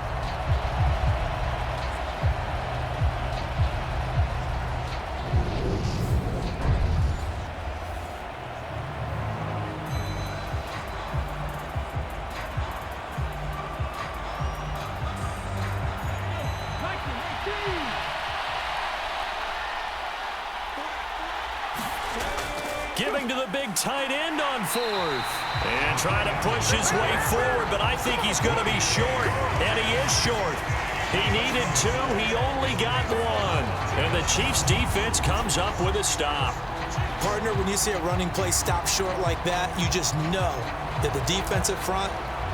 Giving to the big tight end on 4th. And trying to push his way forward, but I think he's going to be short. And he is short. He needed 2. He only got 1. And the Chiefs' defense comes up with a stop. Partner, when you see a running play stop short like that, you just know that the defensive front,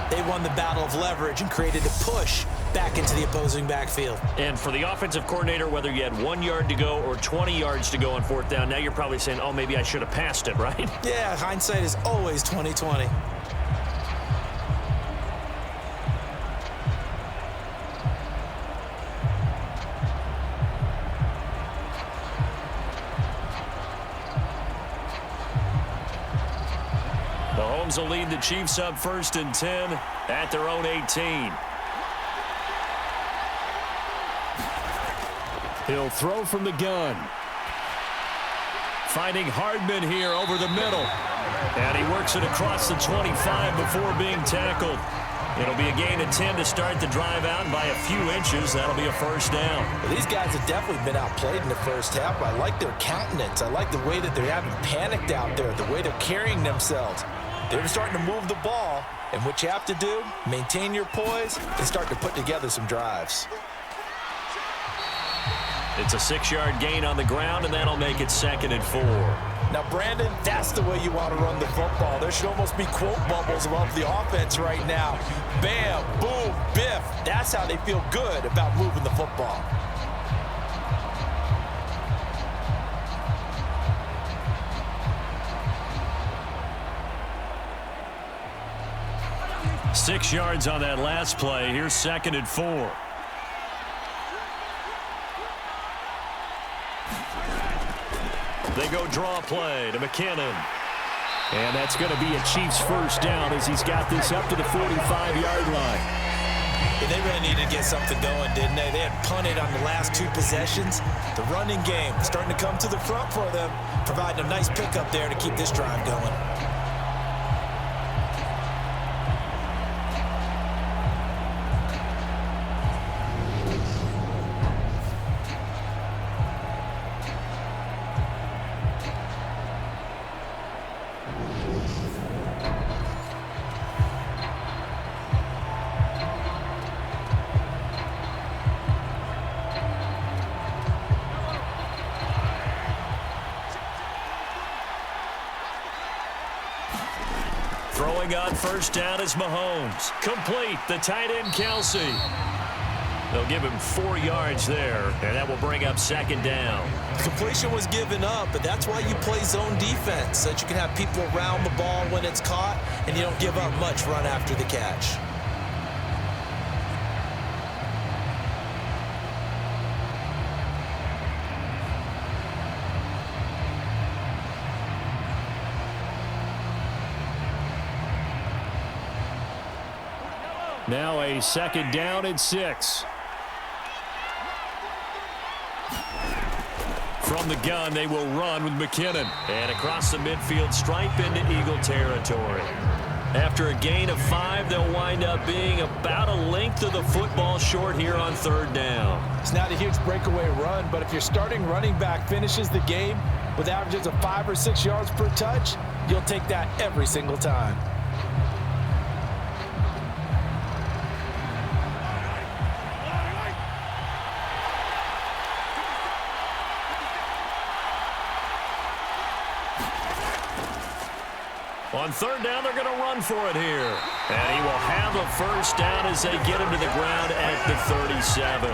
they won the battle of leverage and created a push back into the opposing backfield. And for the offensive coordinator, whether you had 1 yard to go or 20 yards to go on 4th down, now you're probably saying, oh, maybe I should have passed it, right? Yeah, hindsight is always 20/20. Mahomes will lead the Chiefs up 1st and 10 at their own 18. He'll throw from the gun. Finding Hardman here over the middle. And he works it across the 25 before being tackled. It'll be a gain of 10 to start the drive out, and by a few inches, that'll be a first down. Well, these guys have definitely been outplayed in the first half. I like their countenance. I like the way that they haven't panicked out there, the way they're carrying themselves. They're starting to move the ball, and what you have to do, maintain your poise and start to put together some drives. It's a 6-yard gain on the ground, and that'll make it 2nd and 4. Now, Brandon, that's the way you want to run the football. There should almost be quote bubbles above the offense right now. Bam, boom, biff. That's how they feel good about moving the football. Six yards on that last play. Here's 2nd and 4. They go draw play to McKinnon. And that's going to be a Chiefs first down as he's got this up to the 45-yard line. Yeah, they really needed to get something going, didn't they? They had punted on the last 2 possessions. The running game starting to come to the front for them, providing a nice pickup there to keep this drive going. Throwing on first down is Mahomes. Complete, the tight end Kelsey. They'll give him 4 yards there, and that will bring up 2nd down. Completion was given up, but that's why you play zone defense, so that you can have people around the ball when it's caught, and you don't give up much run after the catch. Now a 2nd down and 6. From the gun, they will run with McKinnon. And across the midfield stripe into Eagle territory. After a gain of 5, they'll wind up being about a length of the football short here on 3rd down. It's not a huge breakaway run, but if your starting running back finishes the game with averages of 5 or 6 yards per touch, you'll take that every single time. On 3rd down, they're going to run for it here. And he will have a 1st down as they get him to the ground at the 37.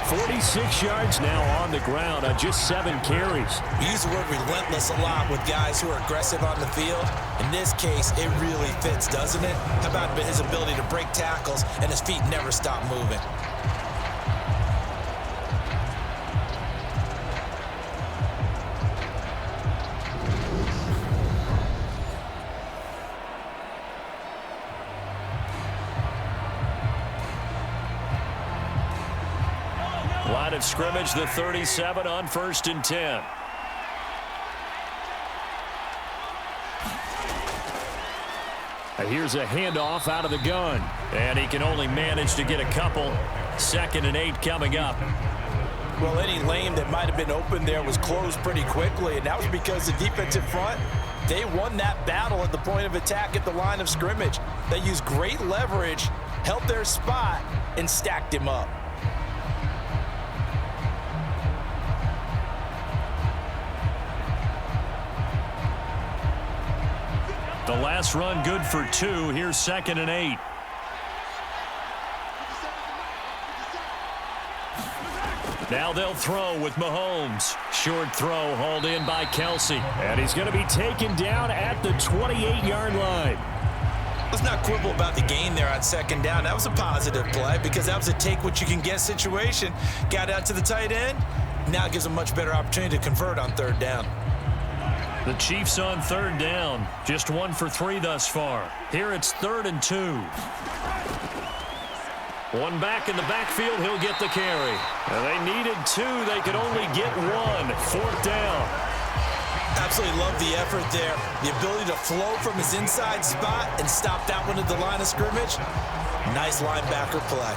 46 yards now on the ground on just 7 carries. We use the word relentless a lot with guys who are aggressive on the field. In this case, it really fits, doesn't it? How about his ability to break tackles and his feet never stop moving? Line of scrimmage, the 37 on 1st and 10. And here's a handoff out of the gun. And he can only manage to get a couple. 2nd and 8 coming up. Well, any lane that might have been open there was closed pretty quickly, and that was because the defensive front, they won that battle at the point of attack at the line of scrimmage. They used great leverage, held their spot, and stacked him up. The last run good for 2. Here's 2nd and 8. Now they'll throw with Mahomes. Short throw hauled in by Kelsey. And he's going to be taken down at the 28-yard line. Let's not quibble about the gain there on 2nd down. That was a positive play because that was a take-what-you-can-get situation. Got out to the tight end. Now it gives a much better opportunity to convert on 3rd down. The Chiefs on 3rd down. Just 1 for 3 thus far. Here it's 3rd and 2. One back in the backfield. He'll get the carry. And they needed 2. They could only get 1. 4th down. Absolutely love the effort there. The ability to flow from his inside spot and stop that one at the line of scrimmage. Nice linebacker play.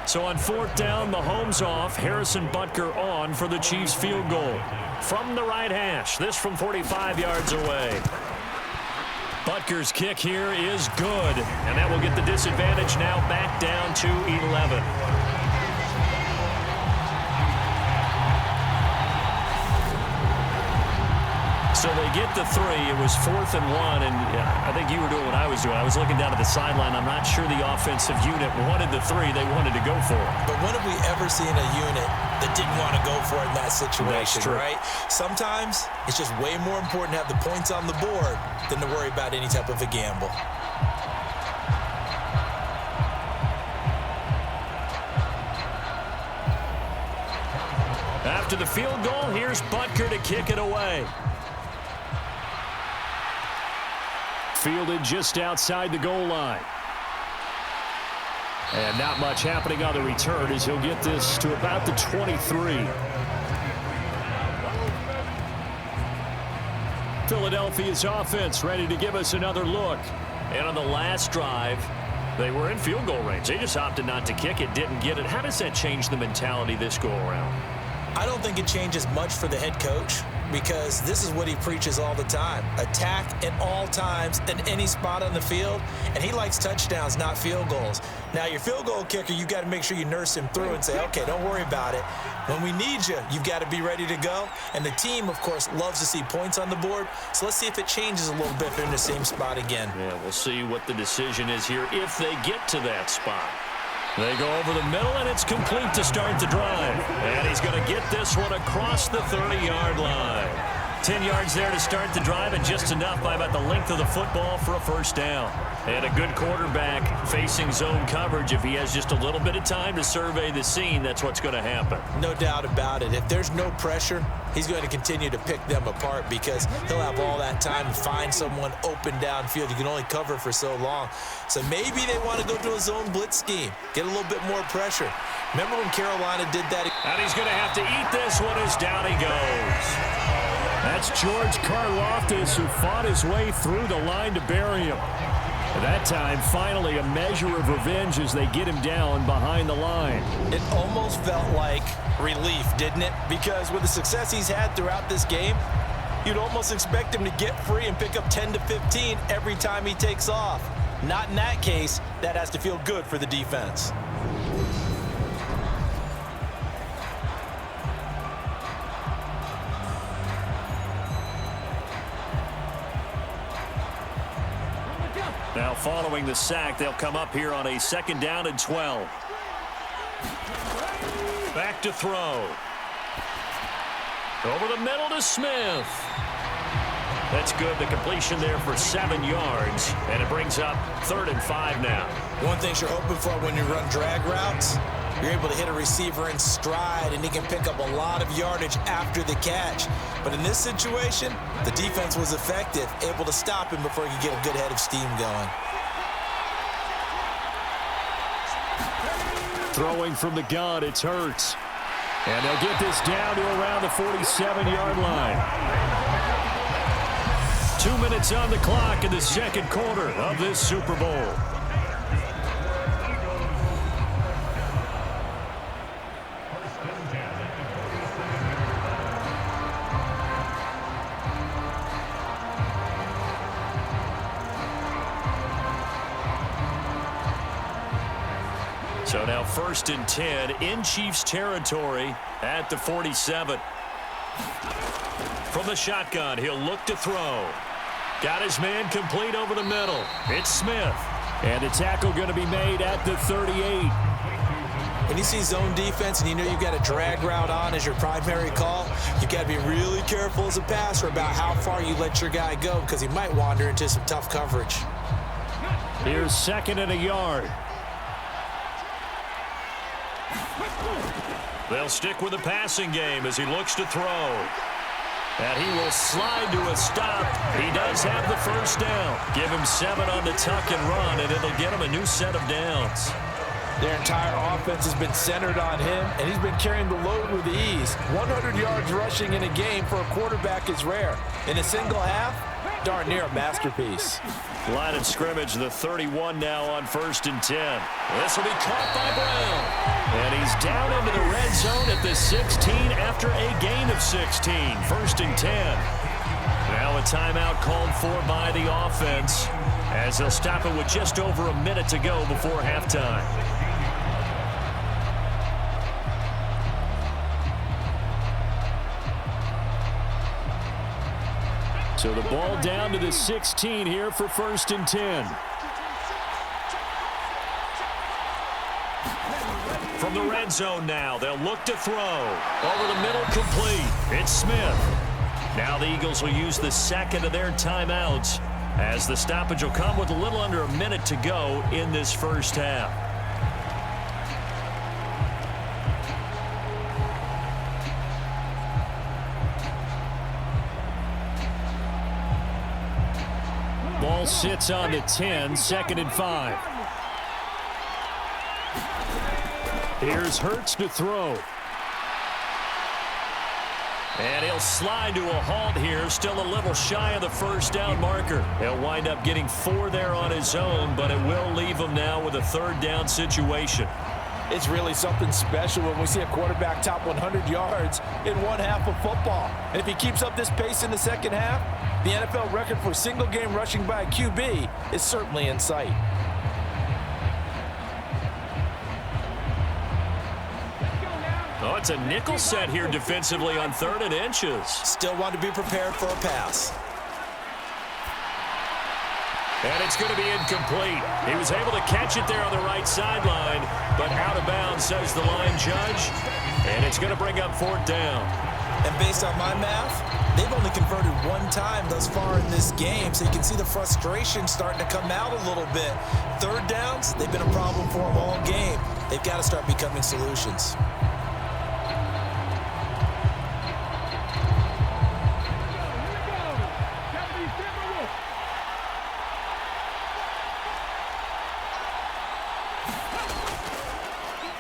So on 4th down, Mahomes off, Harrison Butker on for the Chiefs field goal. From the right hash, this from 45 yards away. Butker's kick here is good, and that will get the disadvantage now back down to 11. So they get the 3. It was 4th and 1, and I think you were doing what I was doing. I was looking down at the sideline. I'm not sure the offensive unit wanted the 3. They wanted to go for it. But when have we ever seen a unit that didn't want to go for it in that situation, right? Sometimes it's just way more important to have the points on the board than to worry about any type of a gamble. After the field goal, here's Butker to kick it away. Fielded just outside the goal line. And not much happening on the return as he'll get this to about the 23. Philadelphia's offense ready to give us another look. And on the last drive, they were in field goal range. They just opted not to kick it, didn't get it. How does that change the mentality this go around? I don't think it changes much for the head coach because this is what he preaches all the time. Attack at all times in any spot on the field, and he likes touchdowns, not field goals. Now, your field goal kicker, you've got to make sure you nurse him through and say, okay, don't worry about it. When we need you, you've got to be ready to go. And the team, of course, loves to see points on the board. So let's see if it changes a little bit if they're in the same spot again. Yeah, we'll see what the decision is here if they get to that spot. They go over the middle, and it's complete to start the drive. And he's going to get this one across the 30-yard line. 10 yards there to start the drive, and just enough by about the length of the football for a first down. And a good quarterback facing zone coverage. If he has just a little bit of time to survey the scene, that's what's going to happen. No doubt about it. If there's no pressure, he's going to continue to pick them apart because he'll have all that time to find someone open downfield. You can only cover for so long. So maybe they want to go to a zone blitz scheme, get a little bit more pressure. Remember when Carolina did that? And he's going to have to eat this one as down he goes. That's George Karlaftis, who fought his way through the line to bury him. At that time, finally a measure of revenge as they get him down behind the line. It almost felt like relief, didn't it? Because with the success he's had throughout this game, you'd almost expect him to get free and pick up 10 to 15 every time he takes off. Not in that case. That has to feel good for the defense. Now following the sack, they'll come up here on a 2nd down and 12. Back to throw. Over the middle to Smith. That's good. The completion there for 7 yards. And it brings up 3rd and 5 now. One thing you're hoping for when you run drag routes, you're able to hit a receiver in stride, and he can pick up a lot of yardage after the catch. But in this situation, the defense was effective, able to stop him before he could get a good head of steam going. Throwing from the gun, it's Hurts. And they'll get this down to around the 47-yard line. 2 minutes on the clock in the 2nd quarter of this Super Bowl. So now 1st and 10 in Chiefs territory at the 47. From the shotgun, he'll look to throw. Got his man complete over the middle. It's Smith. And the tackle going to be made at the 38. When you see zone defense and you know you've got a drag route on as your primary call, you've got to be really careful as a passer about how far you let your guy go because he might wander into some tough coverage. Here's 2nd and a yard. They'll stick with the passing game as he looks to throw. And he will slide to a stop. He does have the first down. Give him 7 on the tuck and run, and it'll get him a new set of downs. Their entire offense has been centered on him, and he's been carrying the load with ease. 100 yards rushing in a game for a quarterback is rare. In a single half, darn near a masterpiece. Line of scrimmage, the 31 now on 1st and 10. This will be caught by Brown. And he's down into the red zone at the 16 after a gain of 16. 1st and 10. Now a timeout called for by the offense as they'll stop it with just over a minute to go before halftime. So the ball down to the 16 here for 1st and 10. From the red zone now, they'll look to throw. Over the middle, complete. It's Smith. Now the Eagles will use the 2nd of their timeouts as the stoppage will come with a little under a minute to go in this first half. Ball sits on the 10, 2nd and 5. Here's Hurts to throw. And he'll slide to a halt here, still a little shy of the first down marker. He'll wind up getting 4 there on his own, but it will leave him now with a 3rd down situation. It's really something special when we see a quarterback top 100 yards in one half of football. And if he keeps up this pace in the second half, the NFL record for single-game rushing by a QB is certainly in sight. Oh, it's a nickel set here defensively on 3rd and inches. Still want to be prepared for a pass. And it's going to be incomplete. He was able to catch it there on the right sideline, but out of bounds, says the line judge. And it's going to bring up 4th down. And based on my math, they've only converted one time thus far in this game, so you can see the frustration starting to come out a little bit. 3rd downs, they've been a problem for them all game. They've got to start becoming solutions.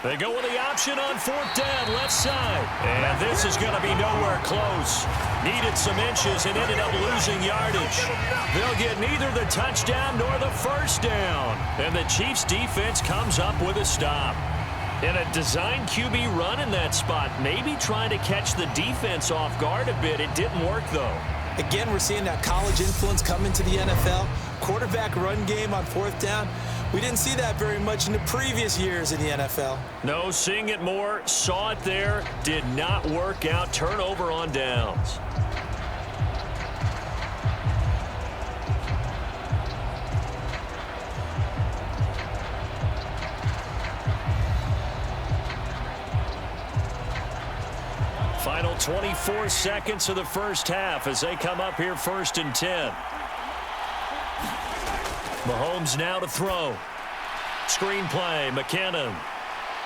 They go with the option on 4th down, left side. And this is going to be nowhere close. Needed some inches and ended up losing yardage. They'll get neither the touchdown nor the 1st down. And the Chiefs defense comes up with a stop. And a design QB run in that spot, maybe trying to catch the defense off guard a bit. It didn't work, though. Again, we're seeing that college influence come into the NFL. Quarterback run game on 4th down. We didn't see that very much in the previous years in the NFL. No, seeing it more, saw it there, did not work out. Turnover on downs. Final 24 seconds of the first half as they come up here 1st and 10. Mahomes now to throw. Screen play, McKinnon.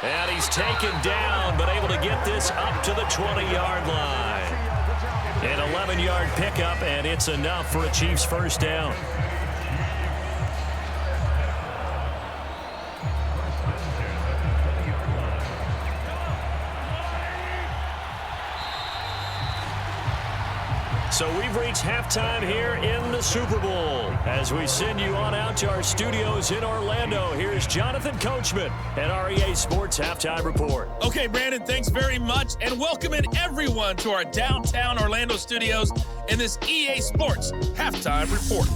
And he's taken down, but able to get this up to the 20-yard line. An 11-yard pickup, and it's enough for a Chiefs 1st down. So we've reached halftime here in the Super Bowl. As we send you on out to our studios in Orlando, here's Jonathan Coachman at REA Sports Halftime Report. Okay, Brandon, thanks very much, and welcoming everyone to our downtown Orlando studios in this EA Sports Halftime Report.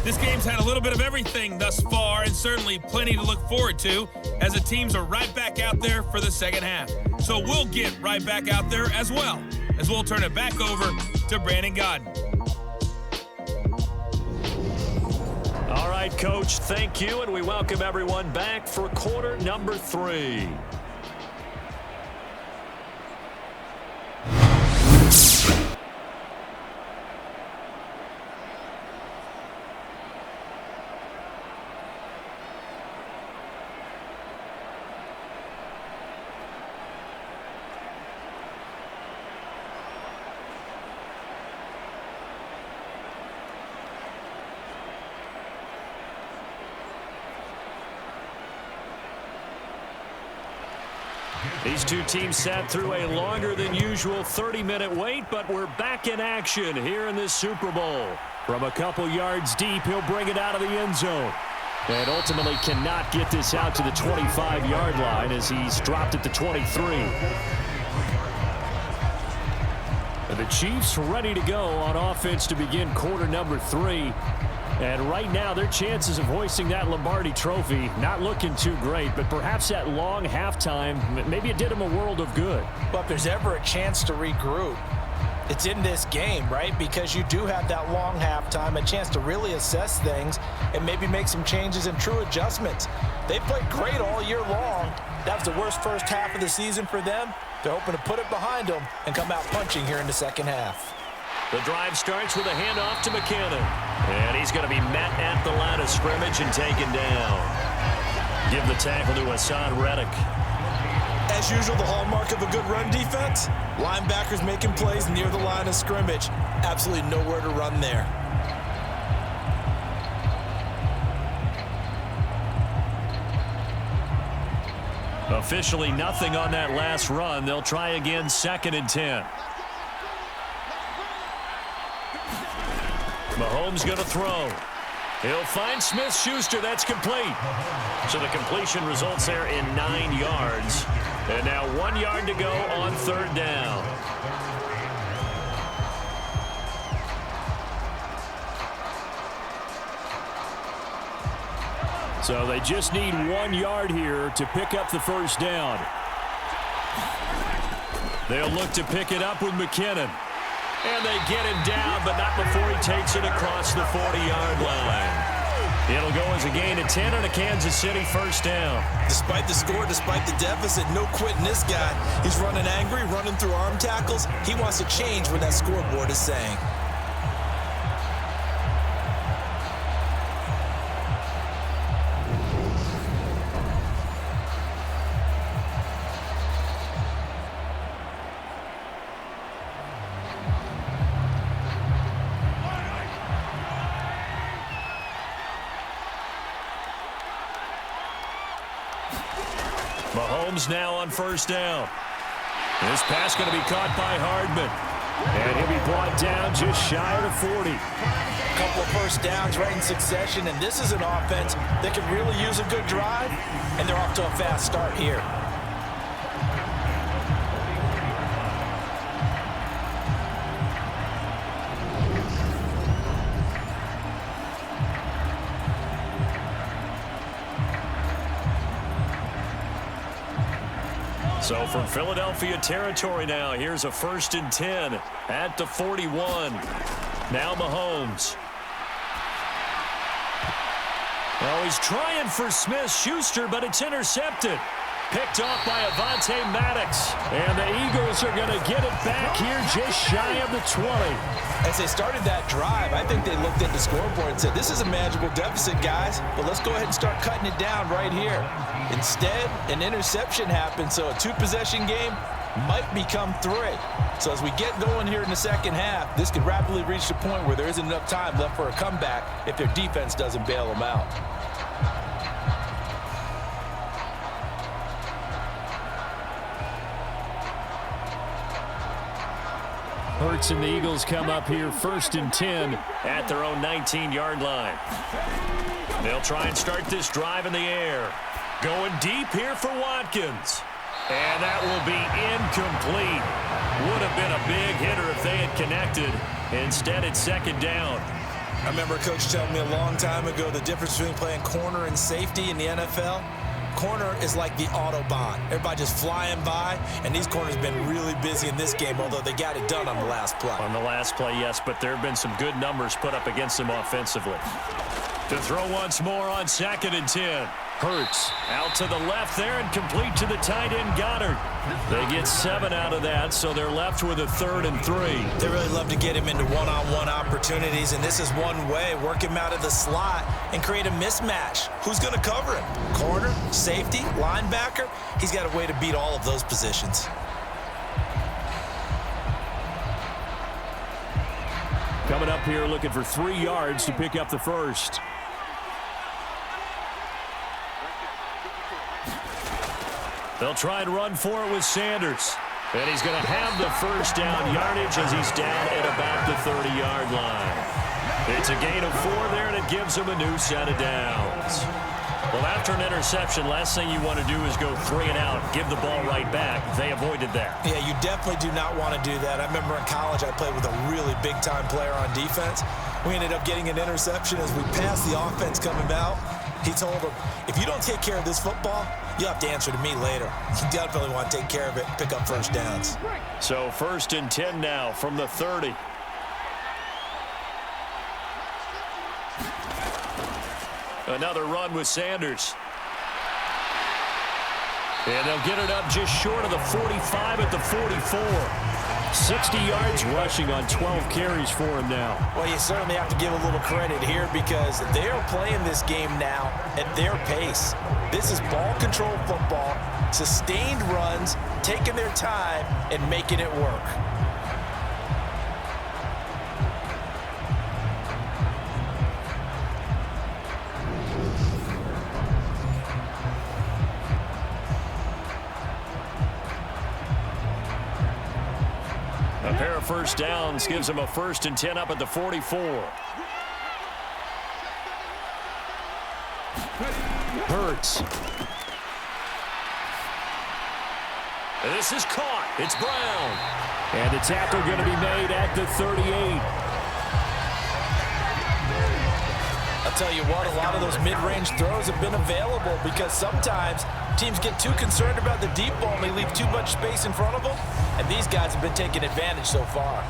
This game's had a little bit of everything thus far, and certainly plenty to look forward to, as the teams are right back out there for the second half. So we'll get right back out there as well, as we'll turn it back over to Brandon Godden. All right, Coach, thank you, and we welcome everyone back for quarter number 3. These two teams sat through a longer than usual 30-minute wait, but we're back in action here in this Super Bowl. From a couple yards deep, he'll bring it out of the end zone. And ultimately cannot get this out to the 25-yard line as he's dropped at the 23. And the Chiefs ready to go on offense to begin quarter number 3. And right now, their chances of hoisting that Lombardi trophy, not looking too great, but perhaps that long halftime, maybe it did them a world of good. But if there's ever a chance to regroup, it's in this game, right? Because you do have that long halftime, a chance to really assess things and maybe make some changes and true adjustments. They played great all year long. That was the worst first half of the season for them. They're hoping to put it behind them and come out punching here in the second half. The drive starts with a handoff to McKinnon. And he's going to be met at the line of scrimmage and taken down. Give the tackle to Hassan Reddick. As usual, the hallmark of a good run defense, linebackers making plays near the line of scrimmage. Absolutely nowhere to run there. Officially nothing on that last run. They'll try again 2nd and 10. Mahomes going to throw. He'll find Smith-Schuster. That's complete. So the completion results there in 9 yards. And now 1 yard to go on 3rd down. So they just need 1 yard here to pick up the 1st down. They'll look to pick it up with McKinnon. And they get him down, but not before he takes it across the 40-yard line. It'll go as a gain of 10 and a Kansas City first down. Despite the score, despite the deficit, no quitting this guy. He's running angry, running through arm tackles. He wants to change what that scoreboard is saying. Mahomes now on first down. This pass going to be caught by Hardman. And he'll be brought down just shy of the 40. A couple of first downs right in succession, and this is an offense that could really use a good drive, and they're off to a fast start here. So from Philadelphia territory now, here's a 1st and 10 at the 41. Now Mahomes. Oh, he's trying for Smith-Schuster, but it's intercepted. Picked off by Avonte Maddox. And the Eagles are going to get it back here just shy of the 20. As they started that drive, I think they looked at the scoreboard and said, this is a manageable deficit, guys, but let's go ahead and start cutting it down right here. Instead, an interception happened, so a 2-possession game might become 3. So as we get going here in the second half, this could rapidly reach the point where there isn't enough time left for a comeback if their defense doesn't bail them out. Hurts and the Eagles come up here 1st and 10 at their own 19-yard line. They'll try and start this drive in the air. Going deep here for Watkins. And that will be incomplete. Would have been a big hitter if they had connected. Instead, it's 2nd down. I remember Coach telling me a long time ago the difference between playing corner and safety in the NFL. Corner is like the Autobahn. Everybody just flying by, and these corners have been really busy in this game, although they got it done on the last play. On the last play, yes, but there have been some good numbers put up against them offensively. To throw once more on 2nd and 10. Hurts out to the left there and complete to the tight end Goddard. They get 7 out of that, so they're left with a 3rd and 3. They really love to get him into one-on-one opportunities, and this is one way. Work him out of the slot and create a mismatch. Who's going to cover him? Corner, safety, linebacker? He's got a way to beat all of those positions. Coming up here looking for 3 yards to pick up the first. They'll try and run for it with Sanders. And he's going to have the first down yardage as he's down at about the 30-yard line. It's a gain of 4 there, and it gives him a new set of downs. Well, after an interception, last thing you want to do is go 3 and out, give the ball right back. They avoided that. Yeah, you definitely do not want to do that. I remember in college I played with a really big-time player on defense. We ended up getting an interception as we passed the offense coming out. He told him, if you don't take care of this football, you'll have to answer to me later. You definitely want to take care of it, pick up first downs. So 1st and 10 now from the 30. Another run with Sanders. And they'll get it up just short of the 45 at the 44. 60 yards rushing on 12 carries for him now. Well, you certainly have to give a little credit here because they're playing this game now at their pace. This is ball control football, sustained runs, taking their time and making it work. A pair of first downs gives them a 1st and 10 up at the 44. Hurts. This is caught. It's Brown. And the tackle going to be made at the 38. I'll tell you what, a lot of those mid-range throws have been available because sometimes teams get too concerned about the deep ball and they leave too much space in front of them, and these guys have been taking advantage so far.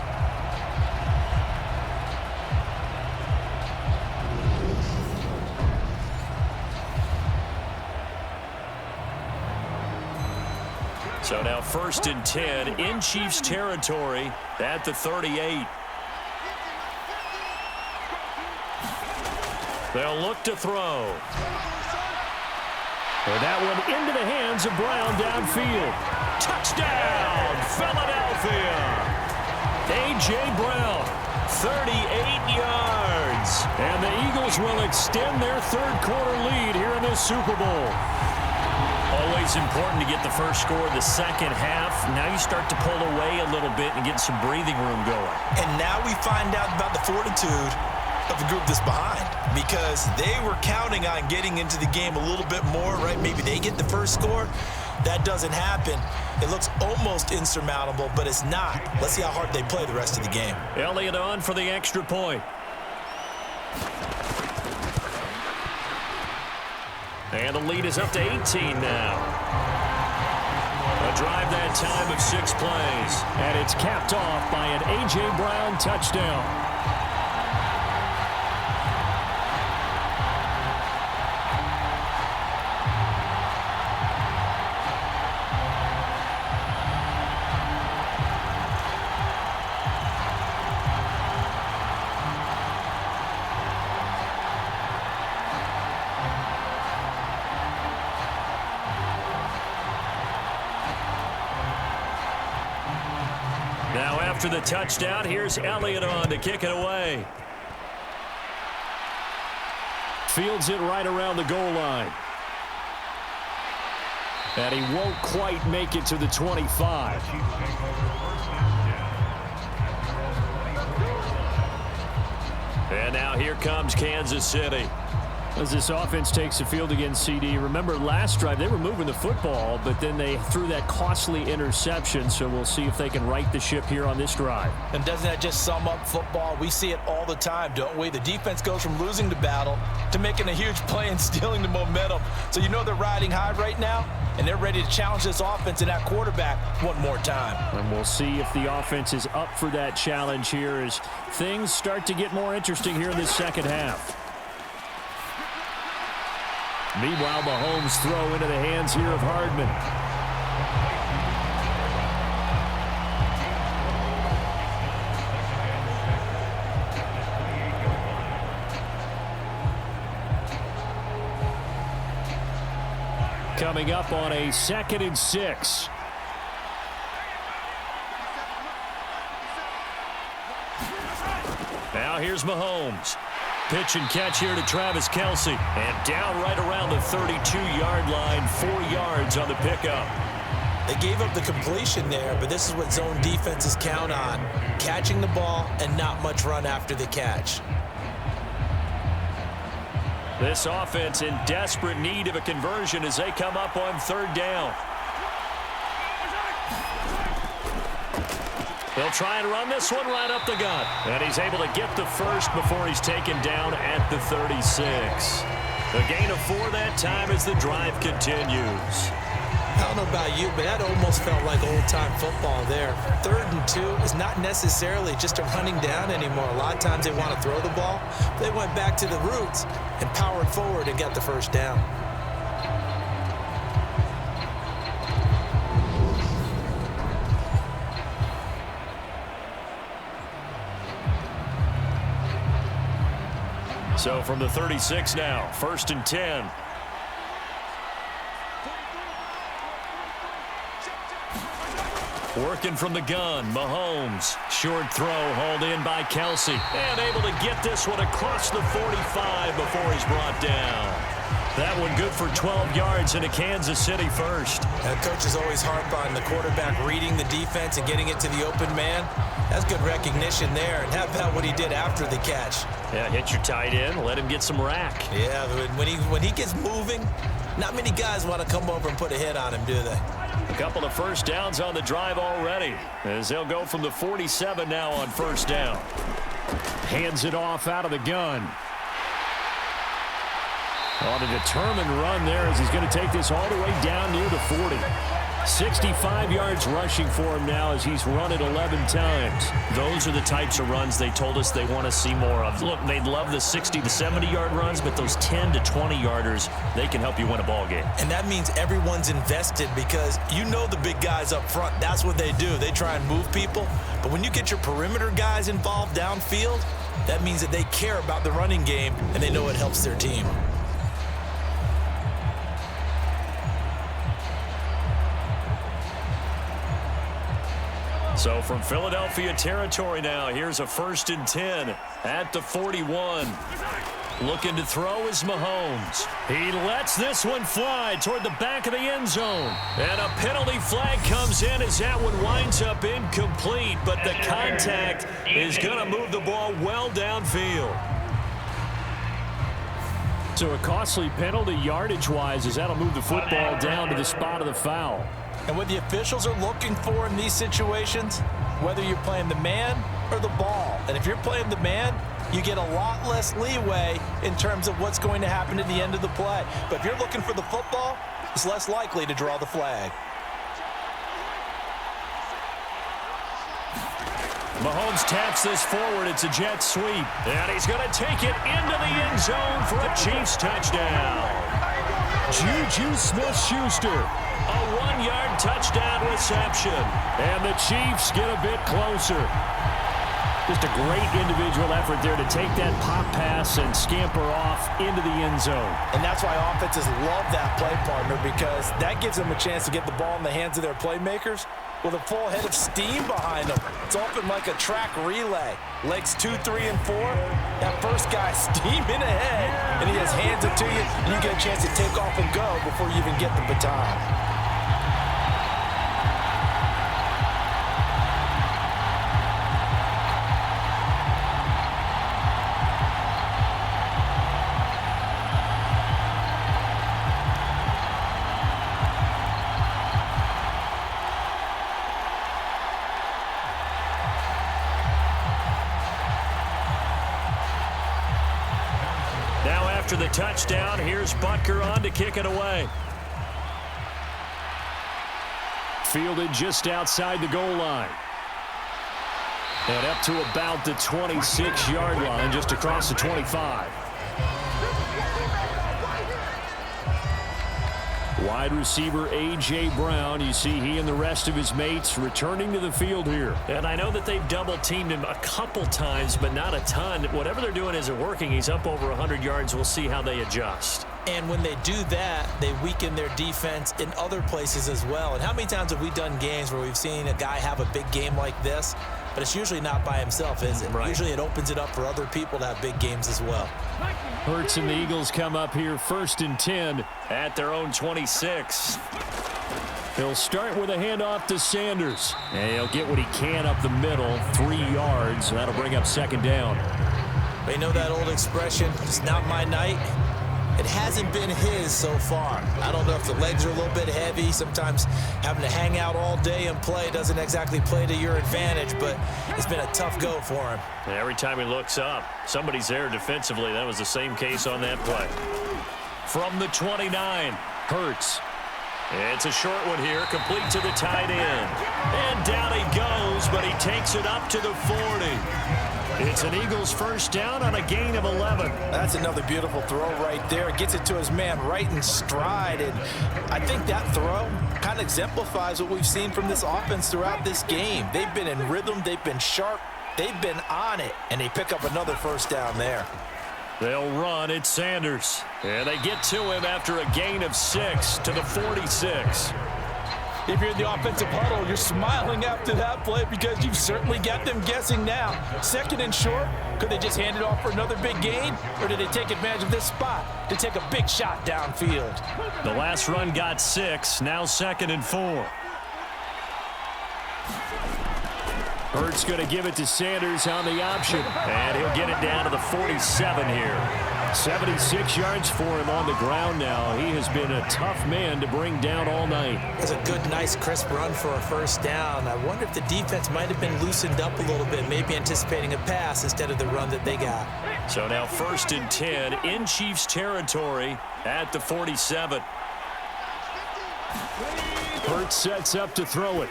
So now 1st and 10 in Chiefs territory at the 38. They'll look to throw. And that one into the hands of Brown downfield. Touchdown, Philadelphia. A.J. Brown, 38 yards. And the Eagles will extend their third-quarter lead here in this Super Bowl. Always important to get the first score of the second half. Now you start to pull away a little bit and get some breathing room going. And now we find out about the fortitude of the group that's behind, because they were counting on getting into the game a little bit more, right? Maybe they get the first score. That doesn't happen. It looks almost insurmountable, but it's not. Let's see how hard they play the rest of the game. Elliott on for the extra point. And the lead is up to 18 now. A drive that time of 6 plays. And it's capped off by an A.J. Brown touchdown. Now after the touchdown, here's Elliott on to kick it away. Fields it right around the goal line. And he won't quite make it to the 25. And now here comes Kansas City. As this offense takes the field against CD, remember last drive they were moving the football, but then they threw that costly interception, so we'll see if they can right the ship here on this drive. And doesn't that just sum up football? We see it all the time, don't we? The defense goes from losing the battle to making a huge play and stealing the momentum. So you know they're riding high right now, and they're ready to challenge this offense and that quarterback one more time. And we'll see if the offense is up for that challenge here as things start to get more interesting here in this second half. Meanwhile, Mahomes throw into the hands here of Hardman. Coming up on a 2nd and 6. Now here's Mahomes. Pitch and catch here to Travis Kelce. And down right around the 32-yard line, 4 yards on the pickup. They gave up the completion there, but this is what zone defenses count on. Catching the ball and not much run after the catch. This offense in desperate need of a conversion as they come up on 3rd down. They'll try and run this one right up the gut. And he's able to get the first before he's taken down at the 36. The gain of 4 that time as the drive continues. I don't know about you, but that almost felt like old-time football there. 3rd and 2 is not necessarily just a running down anymore. A lot of times they want to throw the ball. They went back to the roots and powered forward and got the first down. So from the 36 now, 1st and 10. Working from the gun, Mahomes. Short throw hauled in by Kelce. And able to get this one across the 45 before he's brought down. That one good for 12 yards into Kansas City first. Coaches always harp on the quarterback reading the defense and getting it to the open man. That's good recognition there. And how about what he did after the catch? Yeah, hit your tight end, let him get some rack. Yeah, when he gets moving, not many guys want to come over and put a hit on him, do they? A couple of first downs on the drive already, as they'll go from the 47 now on 1st down. Hands it off out of the gun. On a determined run there as he's going to take this all the way down near the 40. 65 yards rushing for him now as he's run it 11 times. Those are the types of runs they told us they want to see more of. Look, they'd love the 60 to 70-yard runs, but those 10 to 20-yarders, they can help you win a ball game. And that means everyone's invested because you know the big guys up front, that's what they do. They try and move people. But when you get your perimeter guys involved downfield, that means that they care about the running game and they know it helps their team. So from Philadelphia territory now, here's a 1st and 10 at the 41. Looking to throw is Mahomes. He lets this one fly toward the back of the end zone. And a penalty flag comes in as that one winds up incomplete, but the contact is going to move the ball well downfield. So a costly penalty yardage-wise as that'll move the football down to the spot of the foul. And what the officials are looking for in these situations, whether you're playing the man or the ball. And if you're playing the man, you get a lot less leeway in terms of what's going to happen at the end of the play. But if you're looking for the football, it's less likely to draw the flag. Mahomes taps this forward. It's a jet sweep. And he's going to take it into the end zone for a Chiefs touchdown. Juju Smith-Schuster. A 1-yard touchdown reception. And the Chiefs get a bit closer. Just a great individual effort there to take that pop pass and scamper off into the end zone. And that's why offenses love that play partner, because that gives them a chance to get the ball in the hands of their playmakers with a full head of steam behind them. It's often like a track relay. Legs 2, 3, and 4. That first guy steaming ahead, and he just hands it to you, and you get a chance to take off and go before you even get the baton. After the touchdown, here's Butker on to kick it away. Fielded just outside the goal line. And up to about the 26-yard line, just across the 25. Wide receiver A.J. Brown, you see he and the rest of his mates returning to the field here. And I know that they've double-teamed him a couple times, but not a ton. Whatever they're doing isn't working. He's up over 100 yards. We'll see how they adjust. And when they do that, they weaken their defense in other places as well. And how many times have we done games where we've seen a guy have a big game like this, but it's usually not by himself, is it? Right. Usually it opens it up for other people to have big games as well. Hurts and the Eagles come up here 1st and 10 at their own 26. He'll start with a handoff to Sanders. And he'll get what he can up the middle, 3 yards. That'll bring up 2nd down. They know that old expression, it's not my night. It hasn't been his so far. I don't know if the legs are a little bit heavy. Sometimes having to hang out all day and play doesn't exactly play to your advantage, but it's been a tough go for him. And every time he looks up, somebody's there defensively. That was the same case on that play. From the 29, Hurts. It's a short one here, complete to the tight end. And down he goes, but he takes it up to the 40. It's an Eagles 1st down on a gain of 11. That's another beautiful throw right there. Gets it to his man right in stride. And I think that throw kind of exemplifies what we've seen from this offense throughout this game. They've been in rhythm. They've been sharp. They've been on it. And they pick up another 1st down there. They'll run. It's Sanders. And they get to him after a gain of 6 to the 46. If you're in the offensive huddle, you're smiling after that play because you've certainly got them guessing now. 2nd and short, could they just hand it off for another big gain? Or did they take advantage of this spot to take a big shot downfield? The last run got 6, now 2nd and 4. Hurts going to give it to Sanders on the option. And he'll get it down to the 47 here. 76 yards for him on the ground now. He has been a tough man to bring down all night. It's a good, nice, crisp run for a 1st down. I wonder if the defense might have been loosened up a little bit, maybe anticipating a pass instead of the run that they got. So now 1st and 10 in Chiefs territory at the 47. Hurts sets up to throw it.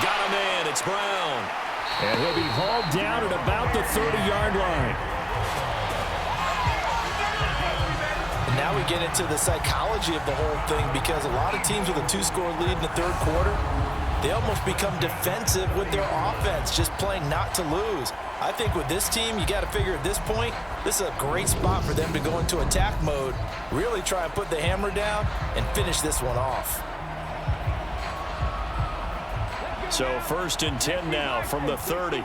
Got a man. It's Brown. And he'll be hauled down at about the 30-yard line. And now we get into the psychology of the whole thing, because a lot of teams with a 2-score lead in the third quarter, they almost become defensive with their offense, just playing not to lose. I think with this team, you got to figure at this point, this is a great spot for them to go into attack mode, really try and put the hammer down and finish this one off. So 1st and 10 now from the 30.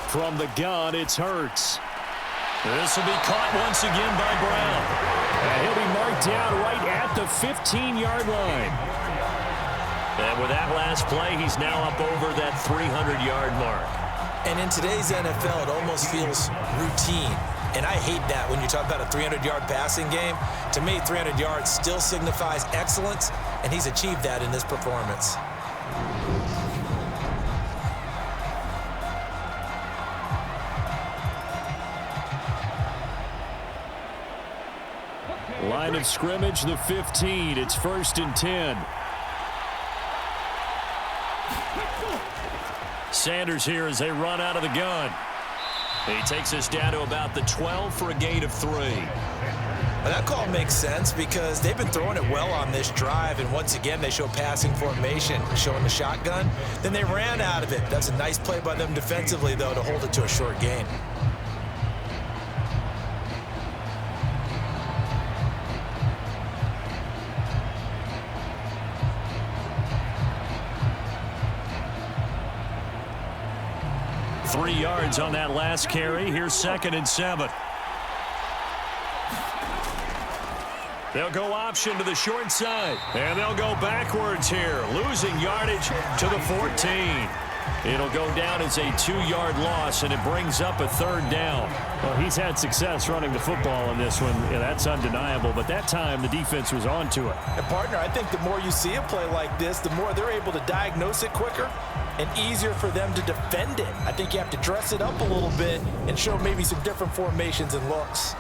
From the gun, it's Hurts. This will be caught once again by Brown. And he'll be marked down right at the 15-yard line. And with that last play, he's now up over that 300-yard mark. And in today's NFL, it almost feels routine. And I hate that when you talk about a 300-yard passing game. To me, 300 yards still signifies excellence, and he's achieved that in this performance. Line of scrimmage, the 15. It's 1st and 10. Sanders here as they run out of the gun. He takes us down to about the 12 for a gain of 3. Well, that call makes sense because they've been throwing it well on this drive, and once again they show passing formation, showing the shotgun. Then they ran out of it. That's a nice play by them defensively, though, to hold it to a short gain. Three yards on that last carry. Here's 2nd and 7. They'll go option to the short side. And they'll go backwards here, losing yardage to the 14. It'll go down as a 2-yard loss, and it brings up a 3rd down. Well, he's had success running the football in this one. Yeah, that's undeniable. But that time, the defense was on to it. And, partner, I think the more you see a play like this, the more they're able to diagnose it quicker and easier for them to defend it. I think you have to dress it up a little bit and show maybe some different formations and looks.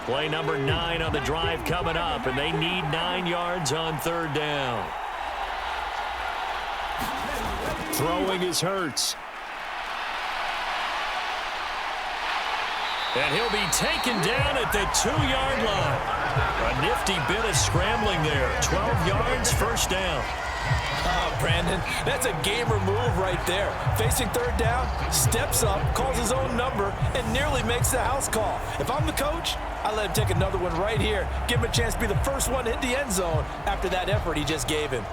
Play number 9 on the drive coming up, and they need 9 yards on 3rd down. Throwing is Hurts. And he'll be taken down at the 2-yard line. A nifty bit of scrambling there. 12 yards, 1st down. Oh, Brandon, that's a gamer move right there. Facing 3rd down, steps up, calls his own number, and nearly makes the house call. If I'm the coach, I let him take another one right here. Give him a chance to be the first one in the end zone after that effort he just gave him.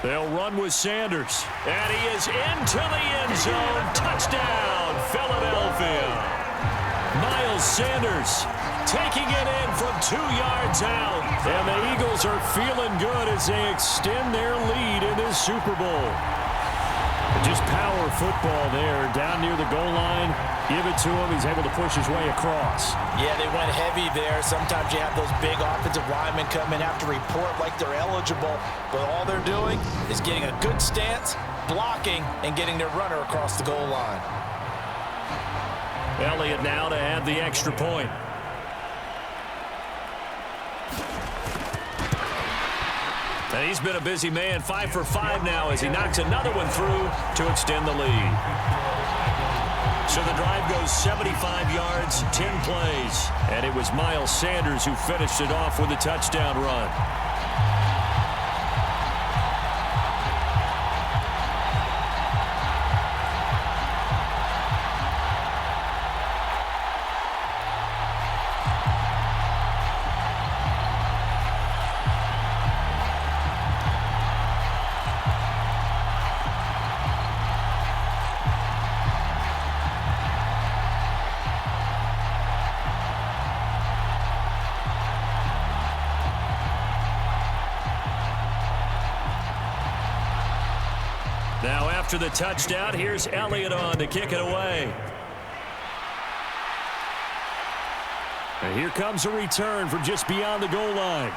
They'll run with Sanders. And he is into the end zone. Touchdown, Philadelphia. Miles Sanders taking it in from 2 yards out. And the Eagles are feeling good as they extend their lead in this Super Bowl. Just power football there, down near the goal line. Give it to him. He's able to push his way across. Yeah, they went heavy there. Sometimes you have those big offensive linemen come in, have to report like they're eligible. But all they're doing is getting a good stance, blocking, and getting their runner across the goal line. Elliott now to add the extra point. And he's been a busy man, 5 for 5 now as he knocks another one through to extend the lead. So the drive goes 75 yards, 10 plays. And it was Miles Sanders who finished it off with a touchdown run. After the touchdown, here's Elliott on to kick it away. And here comes a return from just beyond the goal line.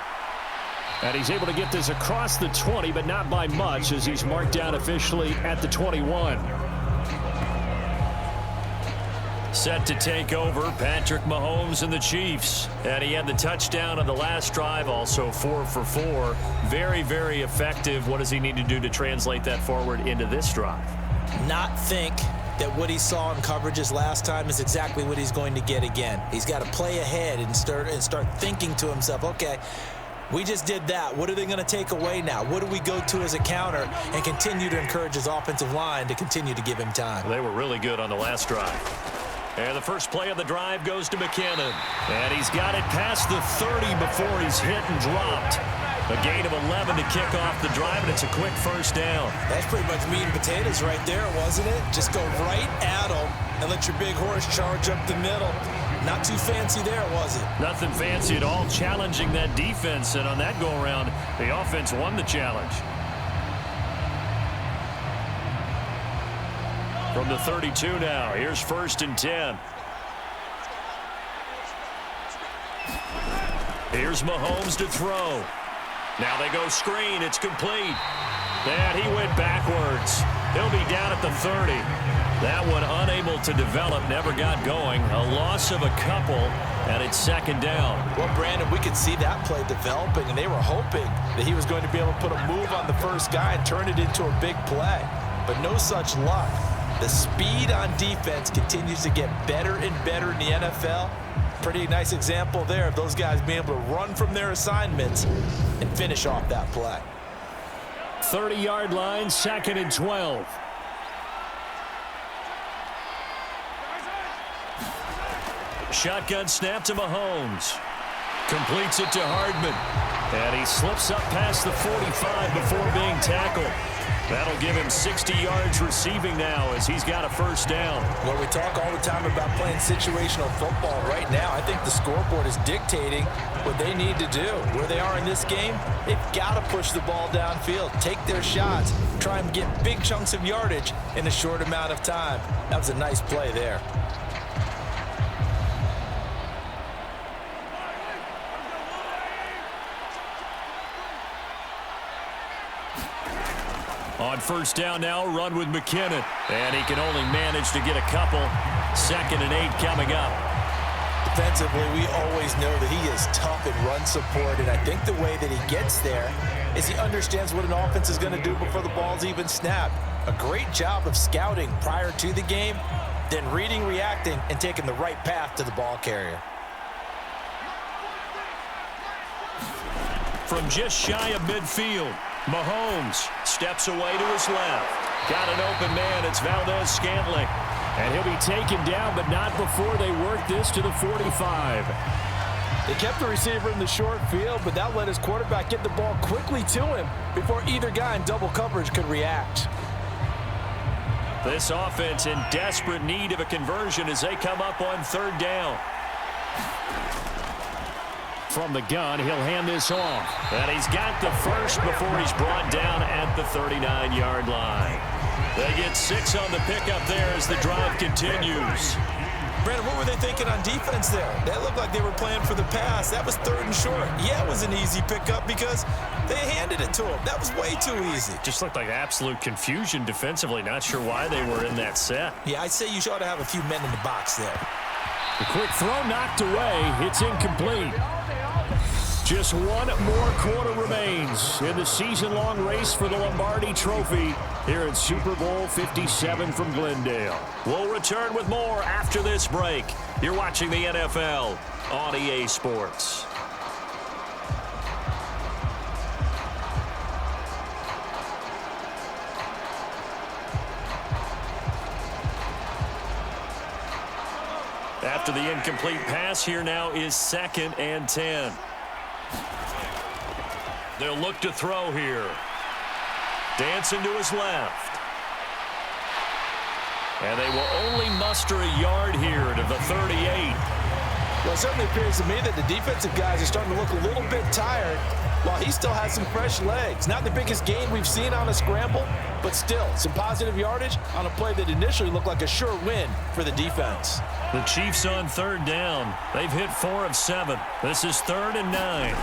And he's able to get this across the 20, but not by much, as he's marked down officially at the 21. Set to take over, Patrick Mahomes and the Chiefs. And he had the touchdown on the last drive, also 4 for 4. Very, very effective. What does he need to do to translate that forward into this drive? Not think that what he saw in coverages last time is exactly what he's going to get again. He's got to play ahead and start thinking to himself, okay, we just did that. What are they going to take away now? What do we go to as a counter? And continue to encourage his offensive line to continue to give him time. They were really good on the last drive. And the first play of the drive goes to McKinnon. And he's got it past the 30 before he's hit and dropped. A gain of 11 to kick off the drive, and it's a quick first down. That's pretty much meat and potatoes right there, wasn't it? Just go right at him and let your big horse charge up the middle. Not too fancy there, was it? Nothing fancy at all, challenging that defense. And on that go-around, the offense won the challenge. From the 32 now, here's 1st and 10. Here's Mahomes to throw. Now they go screen. It's complete. And he went backwards. He'll be down at the 30. That one unable to develop, never got going. A loss of a couple, and it's 2nd down. Well, Brandon, we could see that play developing, and they were hoping that he was going to be able to put a move on the first guy and turn it into a big play. But no such luck. The speed on defense continues to get better and better in the NFL. Pretty nice example there of those guys being able to run from their assignments and finish off that play. 30-yard line, 2nd and 12. Shotgun snap to Mahomes. Completes it to Hardman. And he slips up past the 45 before being tackled. That'll give him 60 yards receiving now as he's got a first down. Well, we talk all the time about playing situational football. Right now, I think the scoreboard is dictating what they need to do. Where they are in this game, they've got to push the ball downfield, take their shots, try and get big chunks of yardage in a short amount of time. That was a nice play there. On first down now, run with McKinnon. And he can only manage to get a couple. 2nd and 8 coming up. Defensively, we always know that he is tough in run support, and I think the way that he gets there is he understands what an offense is going to do before the ball's even snapped. A great job of scouting prior to the game, then reading, reacting, and taking the right path to the ball carrier. From just shy of midfield, Mahomes steps away to his left. Got an open man. It's Valdez-Scantling. And he'll be taken down, but not before they work this to the 45. They kept the receiver in the short field, but that let his quarterback get the ball quickly to him before either guy in double coverage could react. This offense in desperate need of a conversion as they come up on 3rd down. From the gun, he'll hand this off. And he's got the first before he's brought down at the 39-yard line. They get 6 on the pickup there as the drive continues. Brandon, what were they thinking on defense there? That looked like they were playing for the pass. That was 3rd and short. Yeah, it was an easy pickup because they handed it to him. That was way too easy. Just looked like absolute confusion defensively. Not sure why they were in that set. Yeah, I'd say you ought to have a few men in the box there. The quick throw knocked away. It's incomplete. Just one more quarter remains in the season-long race for the Lombardi Trophy here at Super Bowl 57 from Glendale. We'll return with more after this break. You're watching the NFL on EA Sports. After the incomplete pass, here now is 2nd and 10. They'll look to throw here. Dancing to his left. And they will only muster a yard here to the 38. Well, it certainly appears to me that the defensive guys are starting to look a little bit tired while he still has some fresh legs. Not the biggest gain we've seen on a scramble, but still some positive yardage on a play that initially looked like a sure win for the defense. The Chiefs on third down. They've hit 4 of 7. This is 3rd and 9.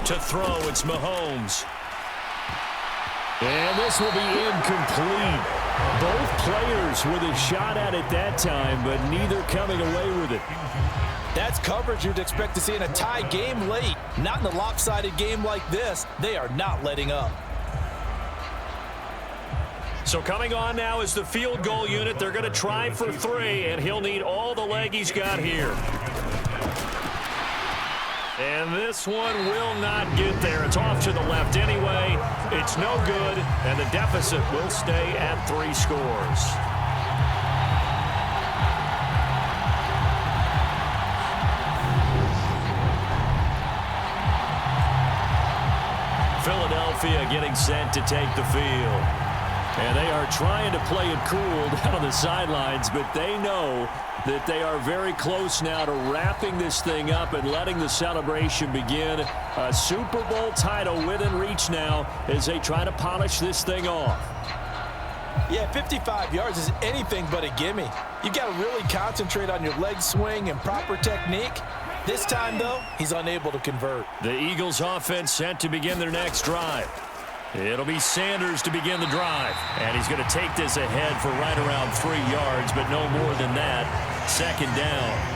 To throw, it's Mahomes. And this will be incomplete. Both players with a shot at it that time, but neither coming away with it. That's coverage you'd expect to see in a tie game late. Not in a lopsided game like this. They are not letting up. So coming on now is the field goal unit. They're going to try for 3, and he'll need all the leg he's got here. And this one will not get there. It's off to the left anyway. It's no good, and the deficit will stay at 3 scores. Philadelphia getting set to take the field. And they are trying to play it cool down on the sidelines, but they know that they are very close now to wrapping this thing up and letting the celebration begin. A Super Bowl title within reach now as they try to polish this thing off. Yeah, 55 yards is anything but a gimme. You've got to really concentrate on your leg swing and proper technique. This time, though, he's unable to convert. The Eagles offense set to begin their next drive. It'll be Sanders to begin the drive. And he's going to take this ahead for right around 3 yards, but no more than that. 2nd down.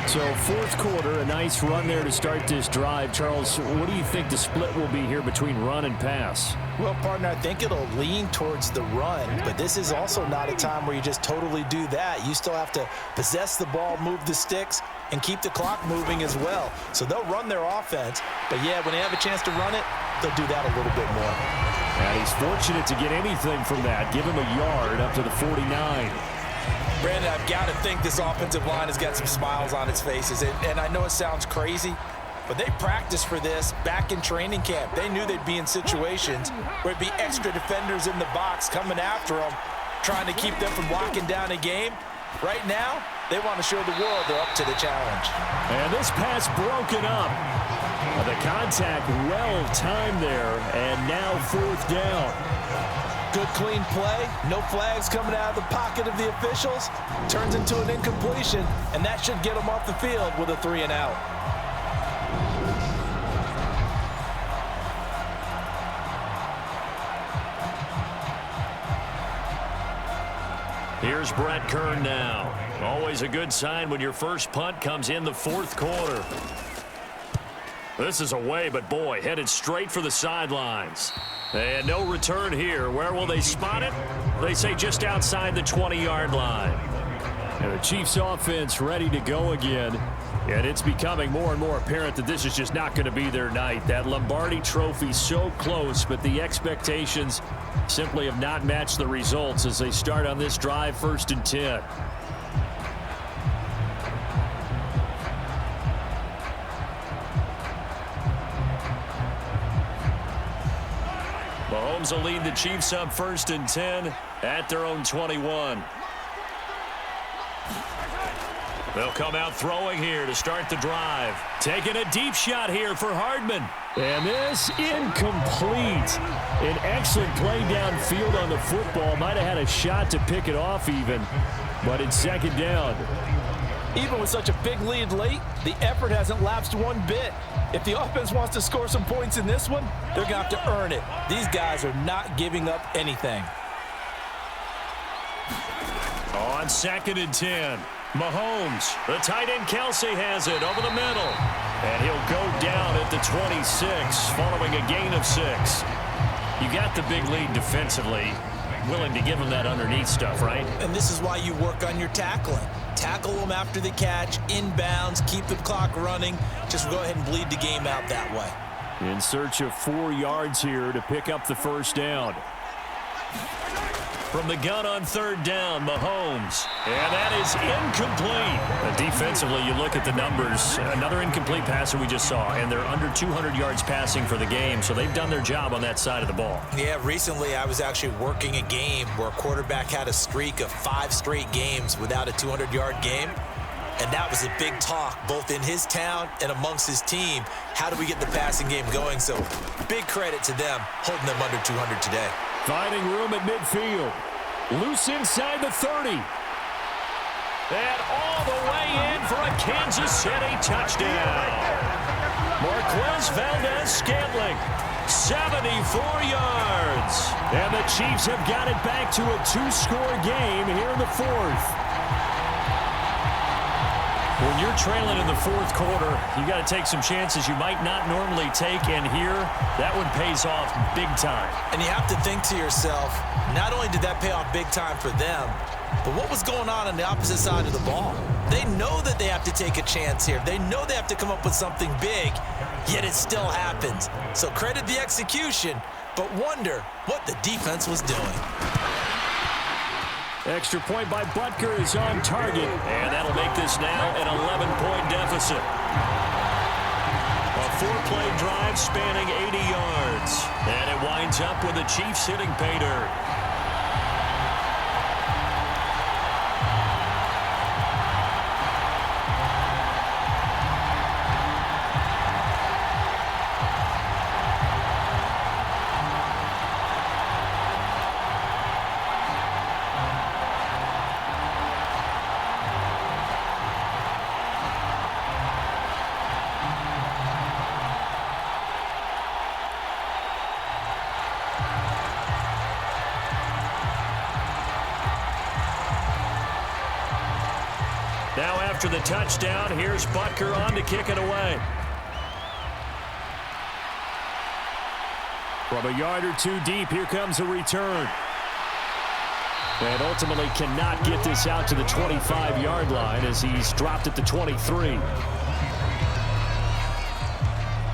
So 4th quarter, a nice run there to start this drive. Charles, what do you think the split will be here between run and pass? Well, partner, I think it'll lean towards the run, but this is also not a time where you just totally do that. You still have to possess the ball, move the sticks, and keep the clock moving as well. So they'll run their offense, but yeah, when they have a chance to run it, they'll do that a little bit more. And he's fortunate to get anything from that. Give him a yard up to the 49. Brandon, I've got to think this offensive line has got some smiles on its faces. And I know it sounds crazy, but they practiced for this back in training camp. They knew they'd be in situations where it'd be extra defenders in the box coming after them, trying to keep them from locking down a game. Right now, they want to show the world they're up to the challenge. And this pass broken up. The contact well timed there, and now 4th down. Good, clean play. No flags coming out of the pocket of the officials. Turns into an incompletion, and that should get them off the field with a 3 and out. Here's Brett Kern now. Always a good sign when your first punt comes in the 4th quarter. This is away, but boy, headed straight for the sidelines. And no return here. Where will they spot it? They say just outside the 20-yard line. And the Chiefs offense ready to go again. And it's becoming more and more apparent that this is just not going to be their night. That Lombardi trophy so close, but the expectations simply have not matched the results as they start on this drive 1st and 10. Mahomes will lead the Chiefs up 1st and 10 at their own 21. They'll come out throwing here to start the drive. Taking a deep shot here for Hardman. And this incomplete. An excellent play downfield on the football. Might have had a shot to pick it off even, but it's 2nd down. Even with such a big lead late, the effort hasn't lapsed one bit. If the offense wants to score some points in this one, they're going to have to earn it. These guys are not giving up anything. On 2nd and 10, Mahomes. The tight end Kelsey has it over the middle. And he'll go down at the 26 following a gain of 6. You got the big lead defensively. Willing to give him that underneath stuff, right? And this is why you work on your tackling. Tackle them after the catch, inbounds, keep the clock running. Just go ahead and bleed the game out that way. In search of 4 yards here to pick up the 1st down. From the gun on 3rd down, Mahomes. And that is incomplete. Defensively, you look at the numbers. Another incomplete passer we just saw, and they're under 200 yards passing for the game, so they've done their job on that side of the ball. Yeah, recently I was actually working a game where a quarterback had a streak of 5 straight games without a 200-yard game. And that was a big talk, both in his town and amongst his team. How do we get the passing game going? So big credit to them, holding them under 200 today. Finding room at midfield. Loose inside the 30. And all the way in for a Kansas City touchdown. Marquez Valdez-Scantling, 74 yards. And the Chiefs have got it back to a 2-score game here in the fourth. When you're trailing in the fourth quarter, you got to take some chances you might not normally take, and here, that one pays off big time. And you have to think to yourself, not only did that pay off big time for them, but what was going on the opposite side of the ball? They know that they have to take a chance here. They know they have to come up with something big, yet it still happens. So credit the execution, but wonder what the defense was doing. Extra point by Butker is on target, and that'll make this now an 11-point deficit. A 4-play drive spanning 80 yards, and it winds up with the Chiefs hitting pay dirt. Now after the touchdown, here's Butker on to kick it away. From a yard or two deep, here comes a return. And ultimately cannot get this out to the 25-yard line as he's dropped at the 23.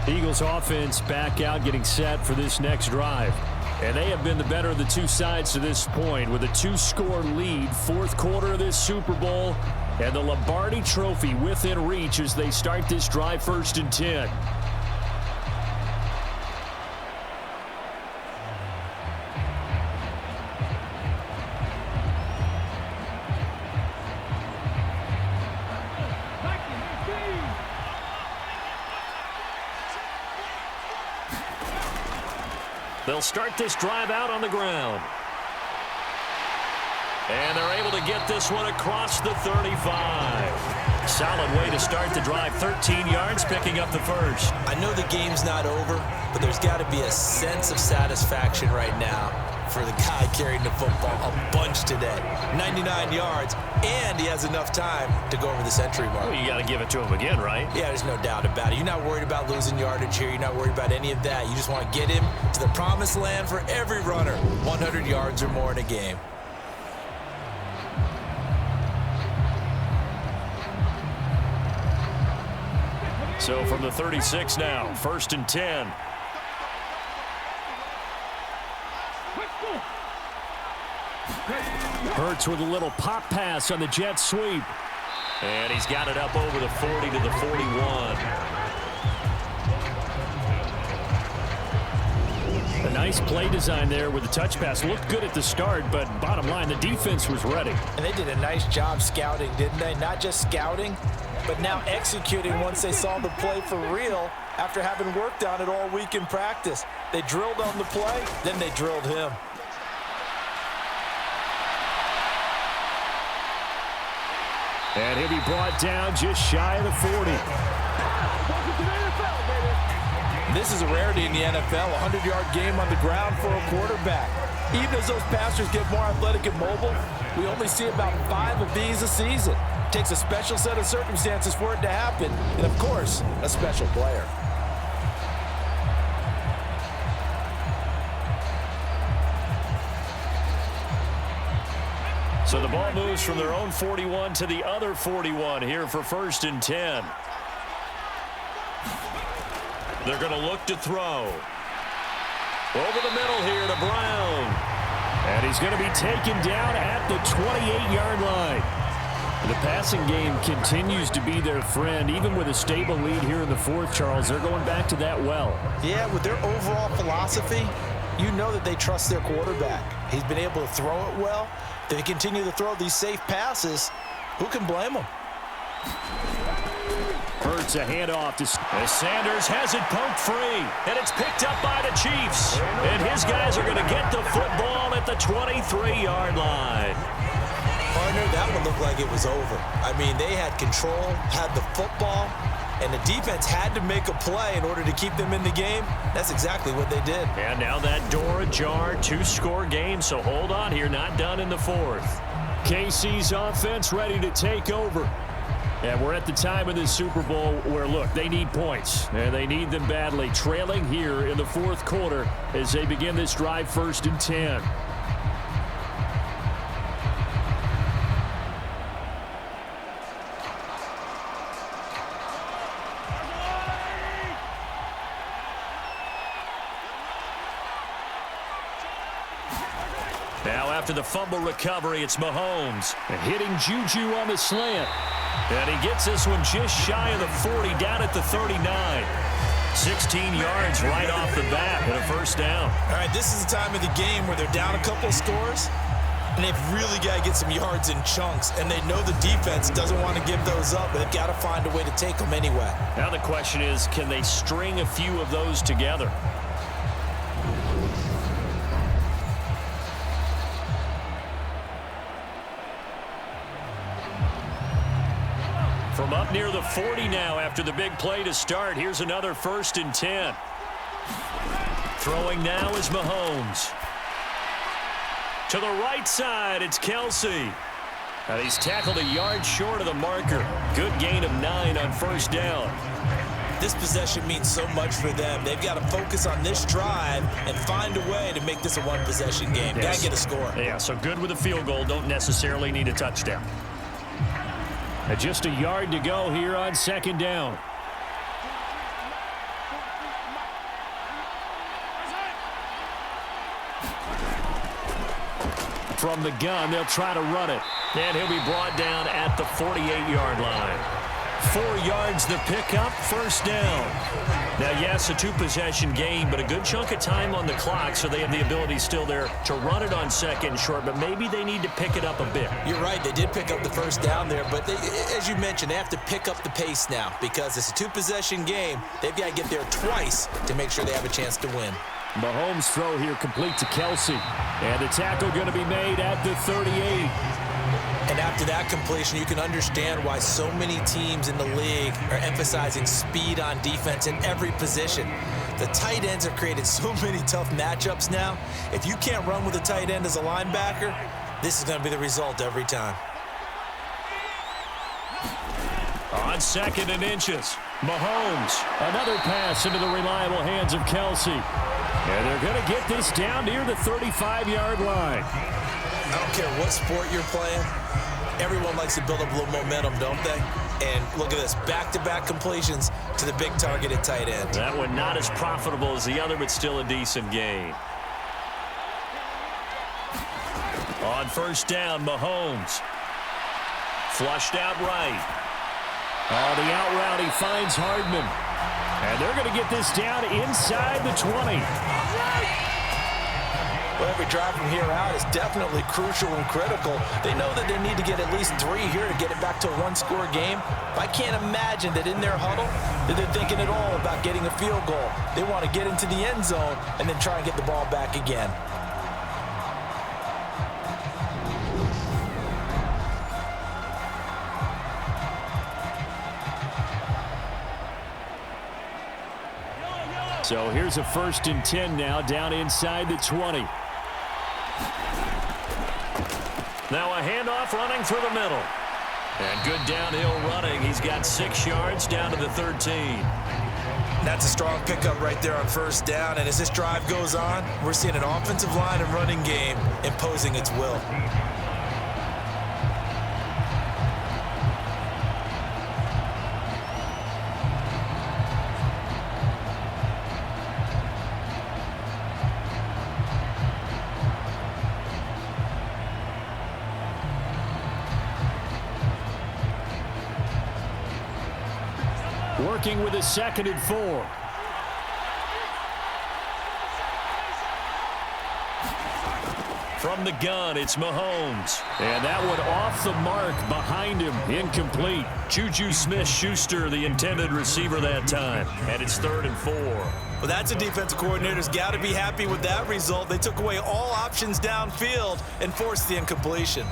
Eagles offense back out getting set for this next drive. And they have been the better of the two sides to this point with a 2-score lead, fourth quarter of this Super Bowl, and the Lombardi Trophy within reach as they start this drive 1st and 10. They'll start this drive out on the ground. And they're able to get this one across the 35. Solid way to start the drive. 13 yards, picking up the first. I know the game's not over, but there's got to be a sense of satisfaction right now for the guy carrying the football a bunch today. 99 yards, and he has enough time to go over the century mark. Well, you got to give it to him again, right? Yeah, there's no doubt about it. You're not worried about losing yardage here. You're not worried about any of that. You just want to get him to the promised land for every runner. 100 yards or more in a game. So from the 36 now, 1st and 10. Hurts with a little pop pass on the jet sweep. And he's got it up over the 40 to the 41. A nice play design there with the touch pass. Looked good at the start, but bottom line, the defense was ready. And they did a nice job scouting, didn't they? Not just scouting, but now executing once they saw the play for real after having worked on it all week in practice. They drilled on the play, then they drilled him. And he'll be brought down just shy of the 40. This is a rarity in the NFL, a 100-yard game on the ground for a quarterback. Even as those passers get more athletic and mobile, we only see about 5 of these a season. It takes a special set of circumstances for it to happen, and of course, a special player. So the ball moves from their own 41 to the other 41 here for 1st and 10. They're going to look to throw. Over the middle here to Brown. And he's going to be taken down at the 28-yard line. The passing game continues to be their friend. Even with a stable lead here in the fourth, Charles, they're going back to that well. Yeah, with their overall philosophy, you know that they trust their quarterback. He's been able to throw it well. They continue to throw these safe passes. Who can blame them? Hurts a handoff to Sanders has it poked free, and it's picked up by the Chiefs. And his guys are going to get the football at the 23-yard line. Partner, that one looked like it was over. I mean, they had control, had the football, and the defense had to make a play in order to keep them in the game. That's exactly what they did. And now that door ajar, 2-score game, so hold on here, not done in the fourth. KC's offense ready to take over. And we're at the time of this Super Bowl where, look, they need points. And they need them badly. Trailing here in the fourth quarter as they begin this drive 1st and 10. Now after the fumble recovery, it's Mahomes. And hitting Juju on the slant. And he gets this one just shy of the 40, down at the 39. 16 yards right off the bat and a first down. All right, this is the time of the game where they're down a couple of scores, and they've really got to get some yards in chunks, and they know the defense doesn't want to give those up, but they've got to find a way to take them anyway. Now the question is, can they string a few of those together? From up near the 40 now after the big play to start. Here's another 1st and 10. Throwing now is Mahomes. To the right side, it's Kelsey. And he's tackled a yard short of the marker. Good gain of 9 on first down. This possession means so much for them. They've got to focus on this drive and find a way to make this a one-possession game. Yes. Got to get a score. Yeah, so good with a field goal. Don't necessarily need a touchdown. And just a yard to go here on 2nd down. From the gun, they'll try to run it. And he'll be brought down at the 48-yard line. 4 yards the pickup, first down. Now, yes, a 2-possession game, but a good chunk of time on the clock, so they have the ability still there to run it on 2nd and short, but maybe they need to pick it up a bit. You're right. They did pick up the first down there, but as you mentioned, they have to pick up the pace now because it's a 2-possession game. They've got to get there twice to make sure they have a chance to win. Mahomes' throw here complete to Kelsey. And the tackle going to be made at the 38. And after that completion, you can understand why so many teams in the league are emphasizing speed on defense in every position. The tight ends have created so many tough matchups now. If you can't run with a tight end as a linebacker, this is going to be the result every time. On 2nd and inches, Mahomes. Another pass into the reliable hands of Kelsey. And they're going to get this down near the 35-yard line. I don't care what sport you're playing. Everyone likes to build up a little momentum, don't they? And look at this, back-to-back completions to the big targeted tight end. That one not as profitable as the other, but still a decent gain. On first down, Mahomes. Flushed out right. Oh, the out route, he finds Hardman. And they're going to get this down inside the 20. Well, every drive from here out is definitely crucial and critical. They know that they need to get at least 3 here to get it back to a one-score game. I can't imagine that in their huddle that they're thinking at all about getting a field goal. They want to get into the end zone and then try and get the ball back again. So here's a 1st and 10 now down inside the 20. Now a handoff running through the middle. And good downhill running. He's got 6 yards down to the 13. That's a strong pickup right there on first down. And as this drive goes on, we're seeing an offensive line and running game imposing its will. Working with a 2nd and 4. From the gun, it's Mahomes. And that one off the mark behind him. Incomplete. Juju Smith-Schuster, the intended receiver that time. And it's 3rd and 4. Well, that's a defensive coordinator's got to be happy with that result. They took away all options downfield and forced the incompletion.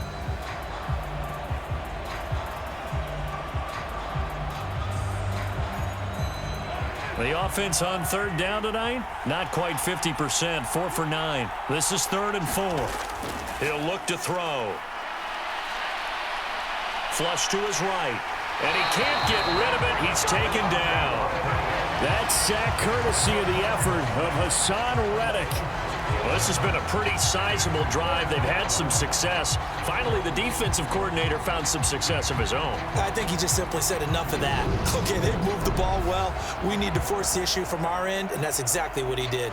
The offense on 3rd down tonight, not quite 50%, 4 for 9. This is 3rd and 4. He'll look to throw. Flush to his right. And he can't get rid of it. He's taken down. That sack courtesy of the effort of Hassan Reddick. Well, this has been a pretty sizable drive. They've had some success. Finally, the defensive coordinator found some success of his own. I think he just simply said enough of that. Okay, they've moved the ball well. We need to force the issue from our end, and that's exactly what he did.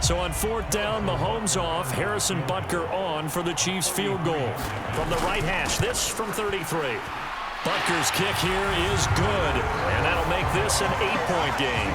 So on 4th down, Mahomes off, Harrison Butker on for the Chiefs field goal. From the right hash, this from 33. Butker's kick here is good, and that'll make this an 8-point game.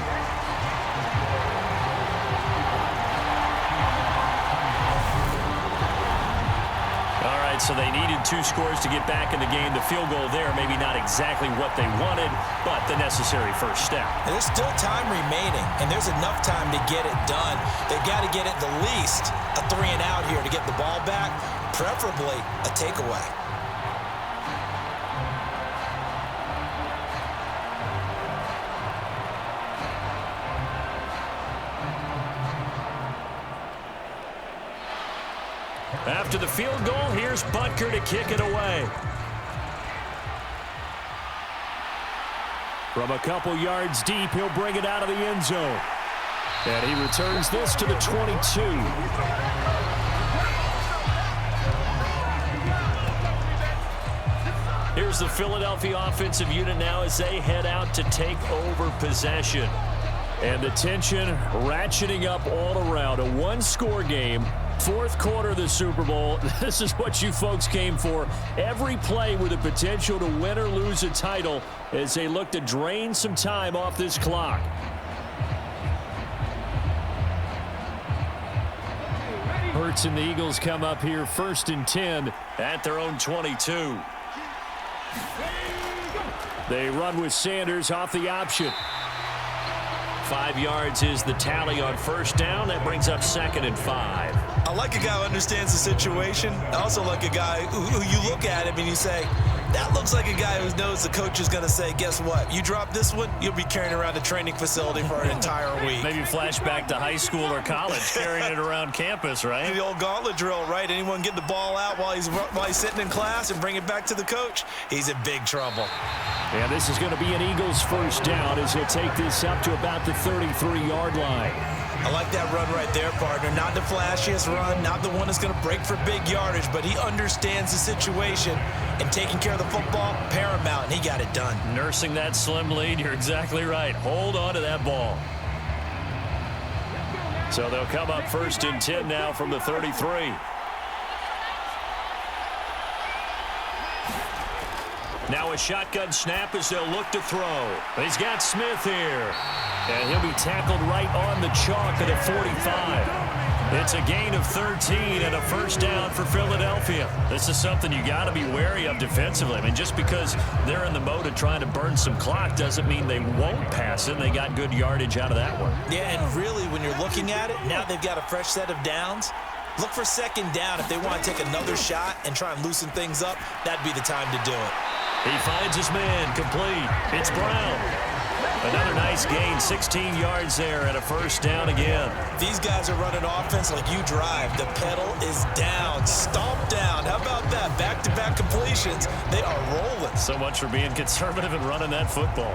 All right, so they needed 2 scores to get back in the game. The field goal there, maybe not exactly what they wanted, but the necessary first step. And there's still time remaining, and there's enough time to get it done. They've got to get it the least a 3 and out here to get the ball back, preferably a takeaway. After the field goal, here's Butker to kick it away. From a couple yards deep, he'll bring it out of the end zone. And he returns this to the 22. Here's the Philadelphia offensive unit now as they head out to take over possession. And the tension ratcheting up all around. A 1-score game. 4th quarter of the Super Bowl. This is what you folks came for. Every play with the potential to win or lose a title as they look to drain some time off this clock. Hurts and the Eagles come up here 1st and 10 at their own 22. They run with Sanders off the option. 5 yards is the tally on 1st down. That brings up 2nd and 5. I like a guy who understands the situation. I also like a guy who you look at him and you say, that looks like a guy who knows the coach is going to say, guess what? You drop this one, you'll be carrying around a training facility for an entire week. Maybe flashback to high school or college, carrying it around campus, right? The old gauntlet drill, right? Anyone get the ball out while he's sitting in class and bring it back to the coach, he's in big trouble. And this is going to be an Eagles 1st down as he'll take this up to about the 33-yard line. I like that run right there, partner. Not the flashiest run, not the one that's going to break for big yardage, but he understands the situation, and taking care of the football, paramount, and he got it done. Nursing that slim lead, you're exactly right. Hold on to that ball. So they'll come up 1st and 10 now from the 33. Now a shotgun snap as they'll look to throw. He's got Smith here. And he'll be tackled right on the chalk at a 45. It's a gain of 13 and a 1st down for Philadelphia. This is something you got to be wary of defensively. I mean, just because they're in the mode of trying to burn some clock doesn't mean they won't pass it. They got good yardage out of that one. Yeah, and really, when you're looking at it, now they've got a fresh set of downs. Look for 2nd down if they want to take another shot and try and loosen things up. That'd be the time to do it. He finds his man, complete. It's Brown. Another nice gain, 16 yards there and a 1st down again. These guys are running offense like you drive. The pedal is down, stomp down. How about that? Back-to-back completions. They are rolling. So much for being conservative and running that football.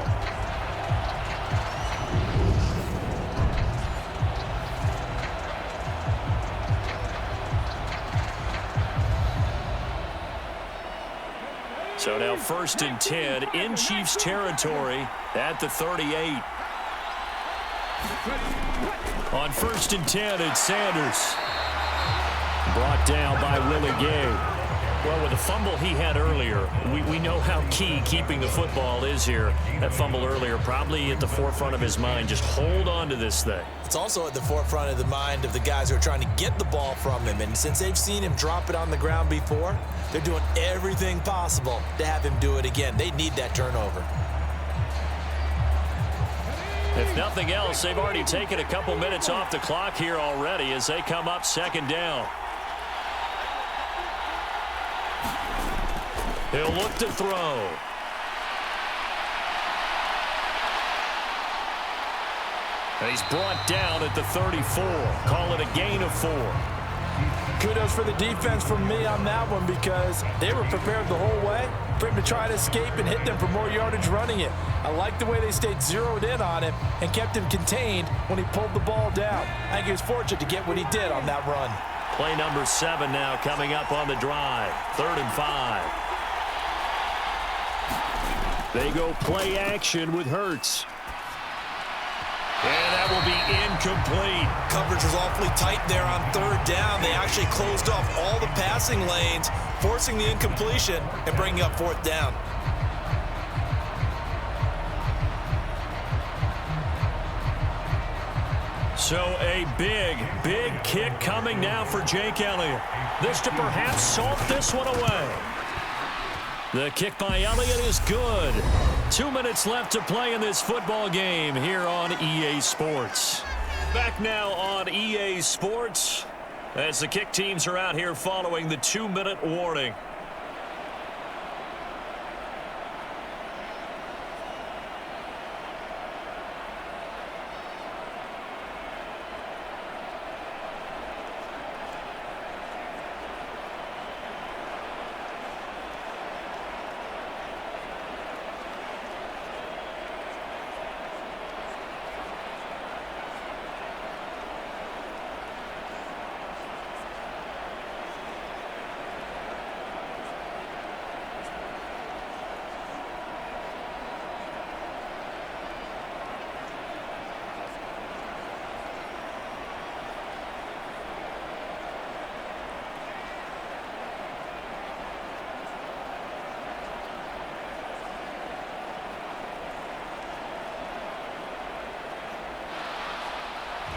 So now 1st and 10 in Chiefs territory at the 38. On 1st and 10, it's Sanders. Brought down by Willie Gay. Well, with the fumble he had earlier, we know how key keeping the football is here. That fumble earlier probably at the forefront of his mind. Just hold on to this thing. It's also at the forefront of the mind of the guys who are trying to get the ball from him. And since they've seen him drop it on the ground before, they're doing everything possible to have him do it again. They need that turnover. If nothing else, they've already taken a couple minutes off the clock here already as they come up 2nd down. He'll look to throw. And he's brought down at the 34. Call it a gain of 4. Kudos for the defense from me on that one because they were prepared the whole way for him to try to escape and hit them for more yardage running it. I like the way they stayed zeroed in on him and kept him contained when he pulled the ball down. I think he was fortunate to get what he did on that run. Play number 7 now coming up on the drive. 3rd and 5. They go play action with Hurts. And that will be incomplete. Coverage was awfully tight there on 3rd down. They actually closed off all the passing lanes, forcing the incompletion and bringing up 4th down. So a big kick coming now for Jake Elliott. This to perhaps salt this one away. The kick by Elliott is good. 2 minutes left to play in this football game here on EA Sports. Back now on EA Sports as the kick teams are out here following the 2-minute warning.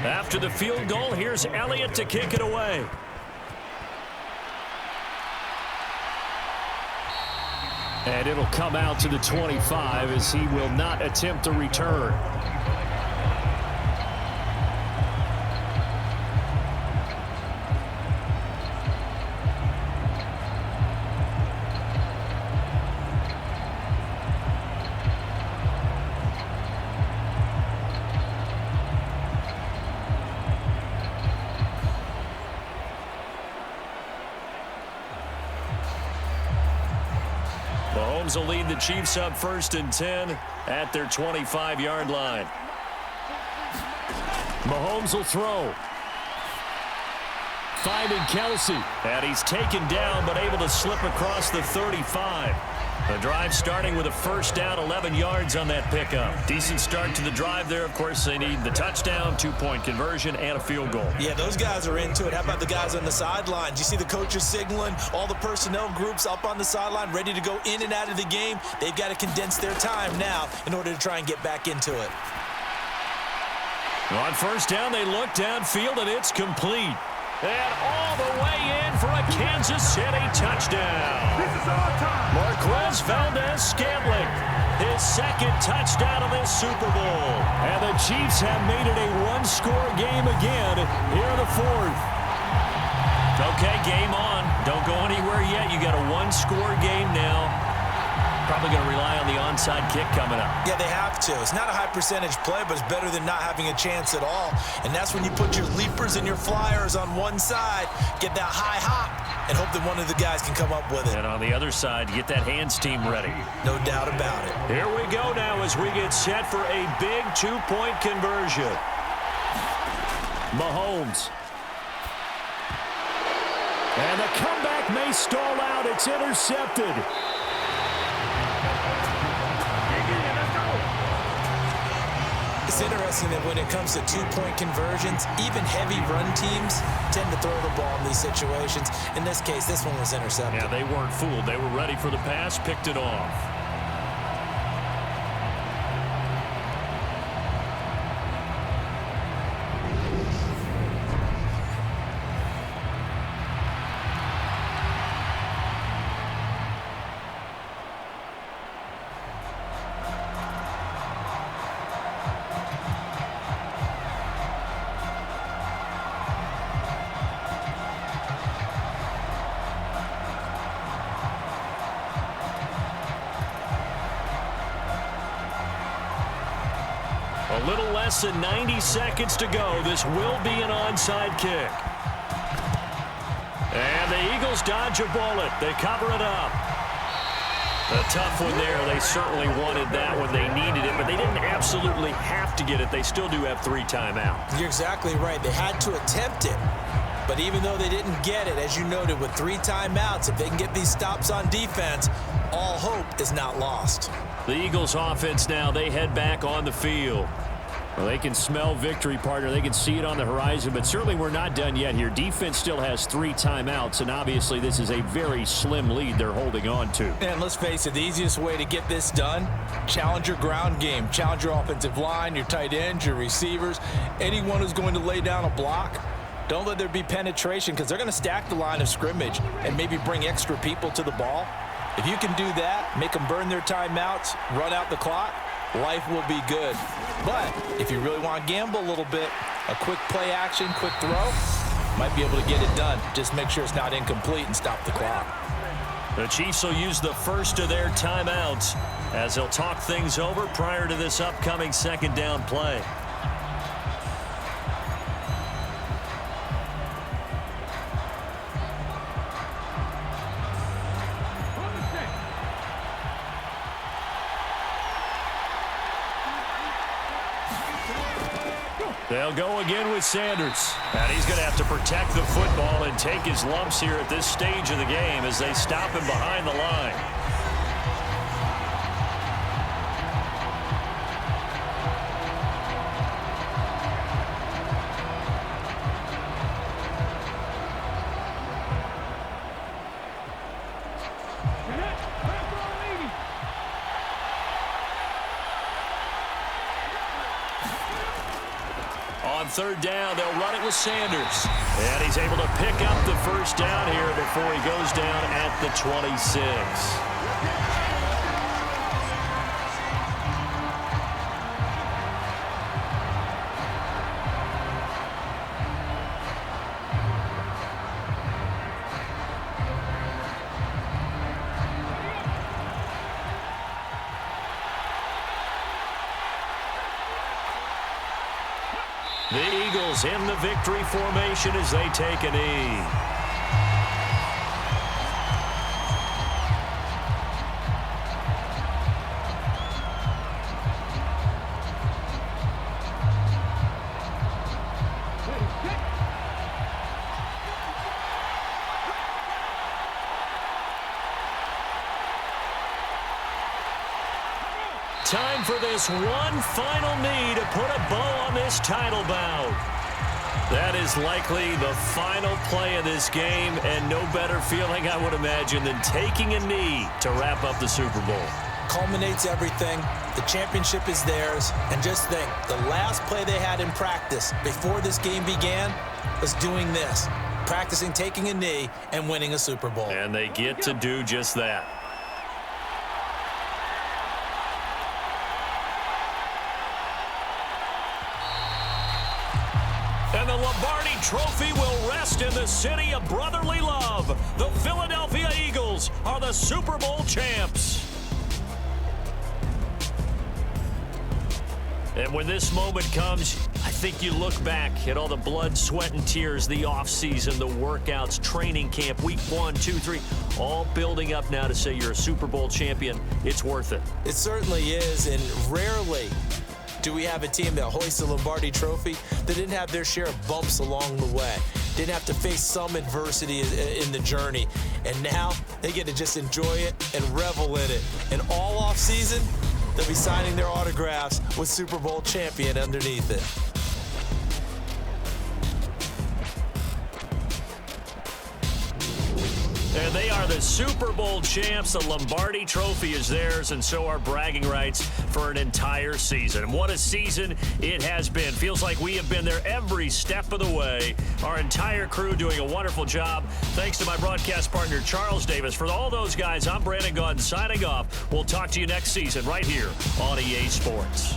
After the field goal, here's Elliott to kick it away. And it'll come out to the 25 as he will not attempt to return. Mahomes will lead the Chiefs up 1st and 10 at their 25-yard line. Mahomes will throw. Finding Kelsey. And he's taken down but able to slip across the 35. The drive starting with a 1st down, 11 yards on that pickup. Decent start to the drive there. Of course, they need the touchdown, 2-point conversion, and a field goal. Yeah, those guys are into it. How about the guys on the sidelines? You see the coaches signaling, all the personnel groups up on the sideline ready to go in and out of the game. They've got to condense their time now in order to try and get back into it. On 1st down, they look downfield, and it's complete. And all the way in for a Kansas City touchdown. This is our time. Marquez Valdez-Scantling, his 2nd touchdown of this Super Bowl. And the Chiefs have made it a 1-score game again here in the 4th. Okay, game on. Don't go anywhere yet. You got a 1-score game now. Probably going to rely on the onside kick coming up. Yeah, they have to. It's not a high percentage play, but it's better than not having a chance at all. And that's when you put your leapers and your flyers on one side, get that high hop, and hope that one of the guys can come up with it. And on the other side, get that hands team ready. No doubt about it. Here we go now as we get set for a big 2-point conversion. Mahomes. And the comeback may stall out. It's intercepted. It's interesting that when it comes to two-point conversions, even heavy run teams tend to throw the ball in these situations. In this case, this one was intercepted. Yeah, they weren't fooled. They were ready for the pass, picked it off. A little less than 90 seconds to go. This will be an onside kick. And the Eagles dodge a bullet. They cover it up. A tough one there. They certainly wanted that when they needed it, but they didn't absolutely have to get it. They still do have 3 timeouts. You're exactly right. They had to attempt it. But even though they didn't get it, as you noted, with 3 timeouts, if they can get these stops on defense, all hope is not lost. The Eagles offense now, they head back on the field. Well, they can smell victory, partner. They can see it on the horizon, but certainly we're not done yet here. Defense still has 3 timeouts, and obviously this is a very slim lead they're holding on to. And let's face it, the easiest way to get this done, challenge your ground game. Challenge your offensive line, your tight ends, your receivers, anyone who's going to lay down a block. Don't let there be penetration because they're going to stack the line of scrimmage and maybe bring extra people to the ball. If you can do that, make them burn their timeouts, run out the clock, life will be good. But if you really want to gamble a little bit, a quick play action, quick throw, might be able to get it done. Just make sure it's not incomplete and stop the clock. The Chiefs will use the first of their timeouts as they'll talk things over prior to this upcoming second down play. They'll go again with Sanders. And he's going to have to protect the football and take his lumps here at this stage of the game as they stop him behind the line. On third down, they'll run it with Sanders. And he's able to pick up the first down here before he goes down at the 26. The Eagles in the victory formation as they take a knee. Time for this one final knee to put a bow on this title bout. That is likely the final play of this game, and no better feeling, I would imagine, than taking a knee to wrap up the Super Bowl. Culminates everything. The championship is theirs. And just think, the last play they had in practice before this game began was doing this, practicing taking a knee and winning a Super Bowl. And they get to do just that. And the Lombardi Trophy will rest in the city of brotherly love. The Philadelphia Eagles are the Super Bowl champs. And when this moment comes, I think you look back at all the blood, sweat, and tears, the offseason, the workouts, training camp, week 1, 2, 3, all building up now to say you're a Super Bowl champion. It's worth it. It certainly is, and rarely do we have a team that hoists the Lombardi Trophy that didn't have their share of bumps along the way, didn't have to face some adversity in the journey, and now they get to just enjoy it and revel in it. And all offseason, they'll be signing their autographs with Super Bowl champion underneath it. And they are the Super Bowl champs. The Lombardi Trophy is theirs, and so are bragging rights for an entire season. What a season it has been. Feels like we have been there every step of the way. Our entire crew doing a wonderful job. Thanks to my broadcast partner, Charles Davis. For all those guys, I'm Brandon Gaudin signing off. We'll talk to you next season right here on EA Sports.